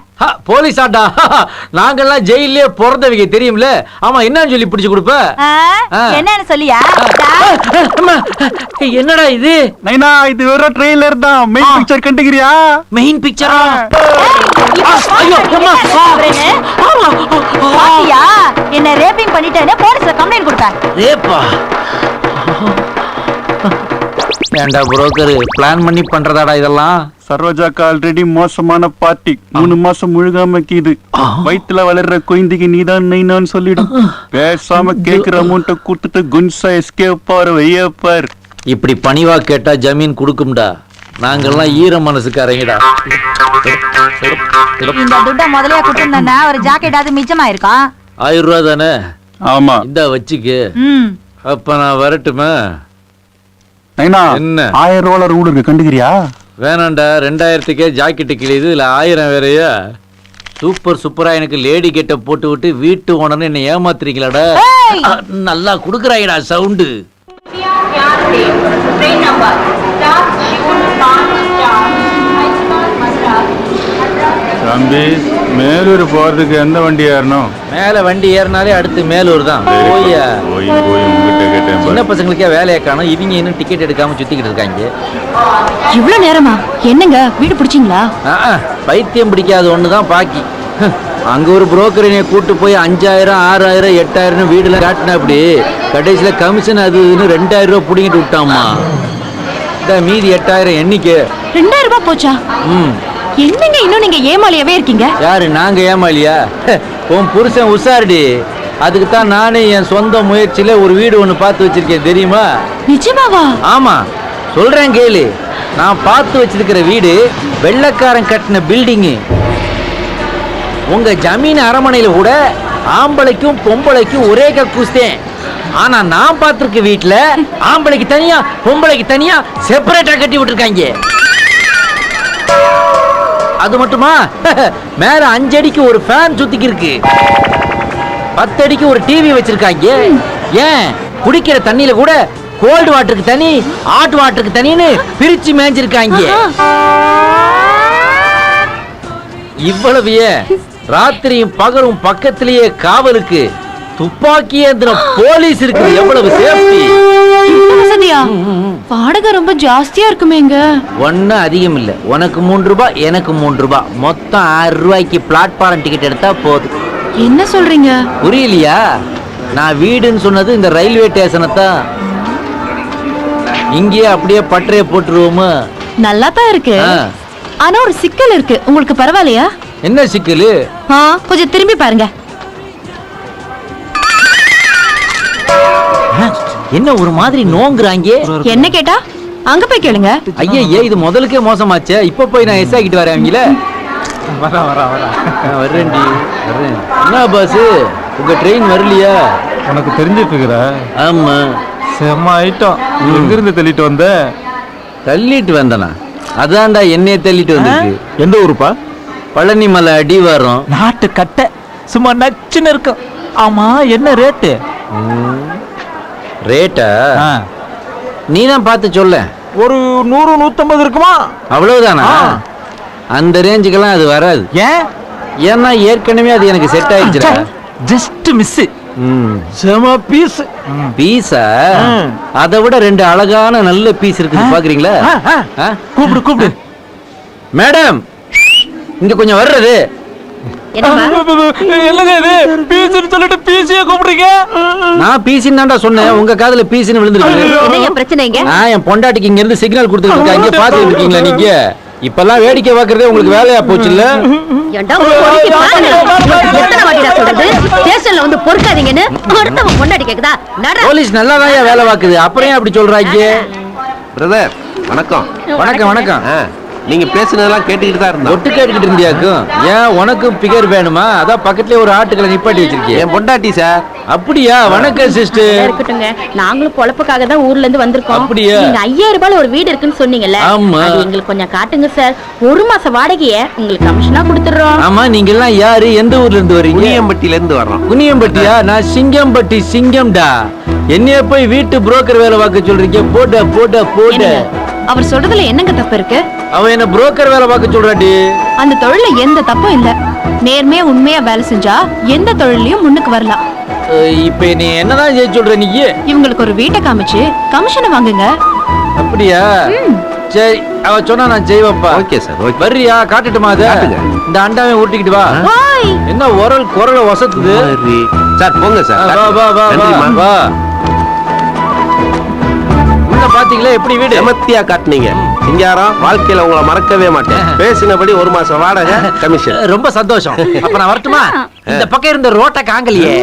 போலீஸ் ஆட்டா? நாங்கெல்லாம் ஜெயிலே பிறந்தவங்க தெரியும்ல. ஆமா, என்னன்னு சொல்லி பிடிச்சு கொடுப்ப? என்னன்னு சொல்லியா? என்னடா இது? நைனா, இது வெறும் ட்ரெய்லர் தான். மெயின் பிக்சர் கண்டுக்கிறியா? மெயின் பிக்சரா? என்ன ரேப்பிங் பண்ணிட்டேன்னு போலீஸ்ல கம்ப்ளைண்ட் கொடுப்பேன். ரேப்பா? ஏண்டா புரோக்கர், பிளான் பண்ணி பண்றதாடா இதெல்லாம்? சரோஜாக்கா ஆல்ரெடி மோசமான பார்ட்டி. 3 மாசம் முழுகாம கீது. வயிற்றுல வளர்ற குழந்தைக்கு நீதான் நைனான்னு சொல்லிடும். பேசாம கேக்குற அமௌண்ட்டை கொடுத்துட்டு குன்சா எஸ்கேப் ஆறு வையப்பார். இப்படி பணிவா கேட்டா ஜமீன் கொடுக்கும்டா. நாங்கெல்லாம் ஈர மனசுக்காரங்கடா. இந்த துட்ட முதலையா கொடுத்திருந்தா ஒரு ஜாக்கெட்டாவது மிச்சமா இருக்கும். 1000 ரூபாய் தானே? ஆமா. இந்த வச்சுக்கு. அப்ப நான் வரட்டுமா? நைனா, என்ன 1000 ரூபாய் ரூல் இருக்கு, கண்டுக்கிறியா? வேணாண்டா, 2000க்கே ஜாக்கெட்டு கிழியுது, இதுல 1000 வேறையா? சூப்பரா எனக்கு லேடி கெட்ட போட்டு விட்டு வீட்டு ஓனர்னு என்ன ஏமாத்துறீங்களாடா? நல்லா குடுக்குறாங்கடா சவுண்டு. தம்பி, மேலூர் போறதுக்கு எந்த வண்டி ஏறணும்? மேல வண்டி ஏறினாலே அடுத்து மேலூர் தான். போய்யா, சின்ன பசங்களுக்கே வேலையை காணும். இவங்க இன்னும் டிக்கெட் எடுக்காம சுத்திக்கிட்டு இருக்காங்க. இவ்வளவு நேரமா? என்னங்க, வீடு பிடிச்சிங்களா? பைத்தியம் பிடிக்காது ஒண்ணுதான் பாக்கி. அங்க ஒரு புரோக்கர் என்னை கூட்டு போய் 5000, 6000, 8000 வீடுல காட்டினா அப்படி கடைசியில கமிஷன் அது 2000 ரூபாய் புடிங்கிட்டு விட்டாமா. இந்த மீதி 8000 எண்ணிக்கை. 2000 ரூபாய் போச்சா? என்னங்க இன்னும் நீங்க ஏமாளியாவே இருக்கீங்க? யாரு, நாங்க ஏமாளியா? உன் புருஷன் உசாரடி. அதுக்கு தான் நானே என் சொந்த முயற்சியில ஒரு வீடு ஒண்ணு பார்த்து வச்சிருக்கேன், தெரியுமா? நிஜமாவா? ஆமா, சொல்றேன் கேளு. நான் பார்த்து வச்சிருக்கிற வீடு வெள்ளக்காரன் கட்டின பில்டிங். உங்க ஜமீன் அரமனையில கூட ஆம்பளைக்கும் பொம்பளைக்கும் ஒரே கக்கூஸ்தேன். ஆனா நான் பார்த்திருக்க வீட்டுல ஆம்பளைக்கு தனியா பொம்பளைக்கு தனியா செப்பரேட்டா கட்டி விட்டுருக்காங்க. அது மட்டுமா, மேல 5 அடிக்கு ஒரு ஃபேன் சுத்திக்கு இருக்கு, 10 அடிக்கு ஒரு டிவி வச்சிருக்காங்க. ஏன், குடிக்கிற தண்ணியில கூட கோல்டு வாட்டருக்கு தனி, ஹாட் வாட்டருக்கு தனின்னு பிரிச்சு மேஞ்சிருக்காங்க. இவ்வளவு ஏன், ராத்திரியும் பகலும் பக்கத்திலேயே காவலுக்கு துப்பாக்கி ஏந்திர போலீஸ் இருக்கு, எவ்வளவு சேஃப்டி. இந்த வசதியா? வாடகை ரொம்ப ஜாஸ்தியா இருக்குமேங்க. ஒன்னும் அதிகம் இல்ல. உனக்கு 3 ரூபாய், எனக்கு 3 ரூபாய், மொத்தம் 6 ரூபாய்க்கு பிளாட்ஃபார்ம் டிக்கெட் எடுத்தா போதும். என்ன சொல்றீங்க? புரியலையா? நான் வீடுன்னு சொன்னது இந்த ரயில்வே ஸ்டேஷனை தான். இங்கேயே அப்படியே பட்டறைய போட்டுருவோமா? நல்லா தான் இருக்கு. ஆனா ஒரு சிக்கல் இருக்கு. உங்களுக்கு பரவாயில்லையா? என்ன சிக்கலு? கொஞ்சம் திரும்பி பாருங்க. என்ன ஒரு மாதிரி நோங்குறாங்க? என்ன கேட்டா அங்க போய் கேளுங்க. ஐயே, இது முதலுக்கே மோசமாச்சே. இப்ப போய் நான் எஸ் ஆகிட்டு வரேன். அவங்கள வரேன். என்ன பாஸ், உங்க ட்ரெயின் வரலையா? உனக்கு தெரிஞ்சிட்டு இருக்கிற? ஆமா. செம்ம ஐட்டம். எங்க இருந்து தள்ளிட்டு வந்த? தள்ளிட்டு வந்தனா? அதான்டா என்னைய தள்ளிட்டு வந்திருக்கு. எந்த ஊருப்பா? பழனி மலை அடிவாரம். நாட்டு கட்டை சும்மா நச்சுன்னு இருக்கும். ஆமா, என்ன ரேட்டு? ரேட்டா நீ தான் பார்த்து சொல்ல. ஒரு 100-150 இருக்குமா? அவ்வளவுதானா? அந்த ரேஞ்சுக்கெல்லாம் அது வராது. ஏன்? ஏன்னா ஏற்கனவே அது எனக்கு செட் ஆயிடுச்சுடா. Just miss. செம பீஸ். பீஸா? அதை விட 2 அழகான நல்ல பீஸ் இருக்குது, பாக்குறீங்களா? கூப்பிடு. மேடம், இங்க கொஞ்சம் வர்றது. என்னங்க இது? பீஸ்னு சொல்லிட்டு பீஸியே கூப்பிடுறீங்க? நான் பீசின்னு தான்டா சொன்னேன். உங்க காதுல பீஸ்னு விழுந்துருக்கு. பிரச்சனைங்க. என் பொண்டாட்டிக்கு இங்க இருந்து சிக்னல் கொடுத்துட்டு இருக்கா. இங்க பாத்துட்டு இருக்கீங்களா நீங்க? இப்பெல்லாம் வேடிக்கை பாக்குறதே உங்களுக்கு வேலையா போச்சு இல்ல? போலீஸ் நல்லாதான் வேலை பாக்குது, அப்புறம் அப்படி சொல்றாங்க. பிரதர் வணக்கம். வணக்கம் வணக்கம். நீங்க பேசுனதெல்லாம் கேட்டுக்கிட்டு தான் இருந்தோம். ஒட்டு கேட்டுக்கிட்டு இருந்தியாக்கும். ஏன் உனக்கு பிகர் வேணுமா? அதான் பக்கத்துலயே ஒரு ஆட்டுக்களை நிப்பாட்டி வச்சிருக்கேன். என் பொண்டாட்டி சார். அப்படியா? வணக்கம் சிஸ்டர். இருக்கட்டுங்க, நாங்களும் பொழப்புக்காக தான் ஊர்ல இருந்து வந்திருக்கோம். அப்படியா? நீங்க 5000 ரூபாய் ஒரு வீடு இருக்குன்னு சொன்னீங்கல்ல, ஆமா. அது எங்களுக்கு கொஞ்சம் காட்டுங்க சார். 1 மாச வாடகைய உங்களுக்கு கமிஷனா கொடுத்துறோம். ஆமா, நீங்க எல்லாம் யாரு? எந்த ஊர்ல இருந்து வரீங்க? குனியம்பட்டியில இருந்து வர்றோம். குனியம்பட்டியா? நான் சிங்கம்பட்டி சிங்கம்டா. என்னைய போய் வீட்டு புரோக்கர் வேலை பார்க்க சொல்றீங்க? போட. அவர் சொல்றதுல என்னங்க தப்பு இருக்கு? அவன் என்ன புரோக்கர் வேலை பார்க்க சொல்றாடி. அந்த தொழில எந்த தப்பும் இல்ல. நேர்மையா உண்மையா வேலை செஞ்சா எந்த தொழிலையும் முன்னுக்கு வரலாம். இப்ப நீ என்னதான் செய்ய சொல்ற நீ? இவங்களுக்கு ஒரு வீட்டை காமிச்சு கமிஷனை வாங்குங்க. அப்படியா? சரி, அவ சொன்னா நான் செய்வேன்ப்பா. Okay sir. ஓகே. வர்றியா? காட்டுட்டுமா அத? இந்த அண்டாவை ஊட்டிக்கிட்டு வா. என்ன குரல வசத்துது? சார் போங்க சார். வா. பாத்தீங்களா எப்படி வீடு? செமத்தியா காட்டுனீங்க. சிங்காரம், வாழ்க்கையில உங்களை மறக்கவே மாட்டேன். பேசினபடி 1 மாசம் வாடகை கமிஷன். ரொம்ப சந்தோஷம். அப்ப நான் வரட்டுமா? இந்த பக்கம் இருந்த ரோட்டை காங்கலையே.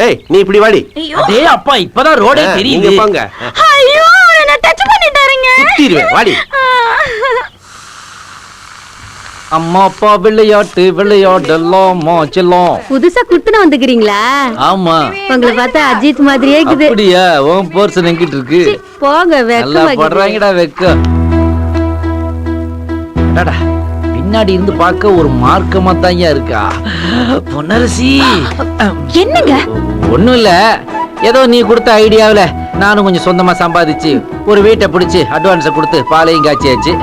ஏய், நீ இப்படி வாடி. அதே அப்பா, இப்பதான் ரோடே தெரியுது. நீங்க போங்க. ஐயோ, என்ன டச் பண்ணிட்டாருங்க. குத்திடுவேன், வாடி. அம்மா அப்பா விளையாடலாமா செல்லம். புதுசா குடுத்துன வந்துக்கிறீங்களா? ஆமா. உங்களை பார்த்தா அஜித் மாதிரியே இருக்குது. அப்படியா? உன் போர்சன் எங்கிட்டு இருக்கு? போங்க, நல்லா படுறாங்கடா வெக்க. பின்னாடி இருந்து பார்க்க ஒரு மார்க்கமா தான் இருக்கா பொன்னரசி. என்னங்க? ஒண்ணும் இல்ல, ஏதோ நீ கொடுத்த ஐடியாவில நானும் கொஞ்சம் சொந்தமா சம்பாதிச்சு ஒரு வீட்டை பிடிச்சு அட்வான்ஸை கொடுத்து பாலையும் காய்ச்சியாச்சு.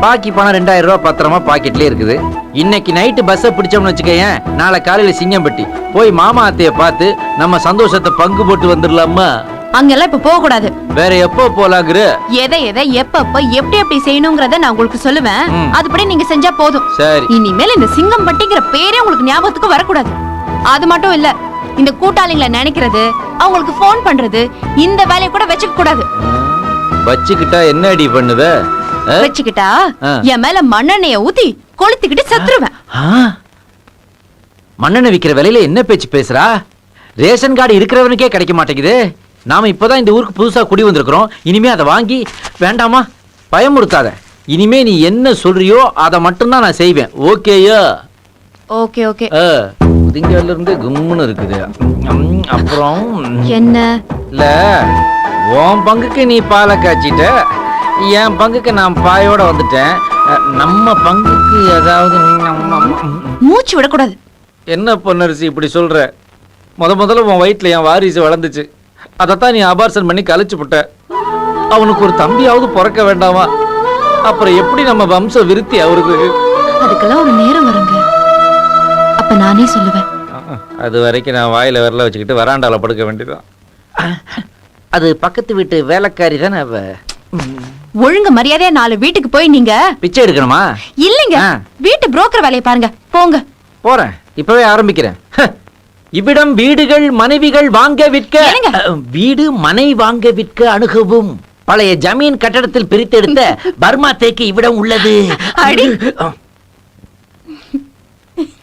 பாக்கி பணம் 2000 ரூபாய் பத்திரமா பாக்கெட்லயே இருக்குது. இன்னைக்கு நைட்டு பஸ்ஸை பிடிச்சோம்னு வச்சுக்கேன், நாளை காலையில சிங்கம்பட்டி போய் மாமா அத்தைய பார்த்து நம்ம சந்தோஷத்தை பங்கு போட்டு வந்துடலாமா? அங்கெல்லாம் இப்ப போக கூடாது. வேற எப்போ போலாங்கிற? எதை எப்ப எப்படி செய்யணுங்கிறத நான் உங்களுக்கு சொல்லுவேன். அதுபடி நீங்க செஞ்சா போதும். சரி. இனிமேல் இந்த சிங்கம்பட்டிங்கிற பேரே உங்களுக்கு ஞாபகத்துக்கு வரக்கூடாது. அது மட்டும் இல்ல, இந்த கூட்டாளிங்களை நினைக்கிறது, அவங்களுக்கு போன் பண்றது, இந்த வேலையை கூட வச்சுக்க கூடாது. வச்சுக்கிட்டா என்ன அடி பண்ணுவ? வச்சுக்கிட்டா என் மேல மண்ணெண்ணெய ஊத்தி கொளுத்திக்கிட்டு செத்துருவேன். மண்ணெண்ணெய் விக்கிற விலையில என்ன பேச்சு பேசுறா? ரேஷன் கார்டு இருக்கிறவனுக்கே கிடைக்க மாட்டேங்குது. நாம இப்பதான் இந்த ஊருக்கு புதுசா குடி வந்திருக்கிறோம். இனிமே அதை வாங்கி வேண்டாமா? பயமுறுத்தாத. இனிமே நீ என்ன சொல்றியோ அதை மட்டும்தான் நான் செய்வேன். ஓகேயா? Okay okay. திங்கல இருந்து கும்முன்னு இருக்குது. அப்புறம் என்ன? இல்ல, உன் பங்குக்கு நீ பாலை காய்ச்சிட்ட, என் பங்குக்கு நான் பாயோட வந்துட்டேன். நம்ம பங்குக்கு ஏதாவது மூச்சு விடக்கூடாது. என்ன பொன்னரசி இப்படி சொல்ற? முதல்ல உன் வயிற்றுல என் வாரிசு வளர்ந்துச்சு. அதைத்தான் நீ அபார்சன் பண்ணி கழிச்சு விட்ட. அவனுக்கு ஒரு தம்பியாவது பிறக்க வேண்டாமா? அப்புறம் எப்படி நம்ம வம்ச விருத்தி அவருக்கு? அதுக்கெல்லாம் ஒரு நேரம் வருங்க, அப்ப நானே சொல்லுவேன். அது வரைக்கும் நான் வாயில விரல வச்சுக்கிட்டு வராண்டால படுக்க வேண்டியதான். அது பக்கத்து வீட்டு வேலைக்காரி தானே அவ. ஒழுங்கு மரியாதையா 4 வீட்டுக்கு போய் நீங்க பிச்சை எடுக்கணுமா? இல்லைங்க, வீட்டு புரோக்கர் வேலையை பாருங்க. போங்க. போறேன், இப்பவே ஆரம்பிக்கிறேன். இவ்விடம் வீடுகள் மனைவிகள் வாங்க விற்க, வீடு மனை வாங்க விற்க அணுகவும் பழைய ஜமீன் கட்டடத்தில் பிரித்தெடுத்த பர்மா தேக்கு இவ்விடம் உள்ளது.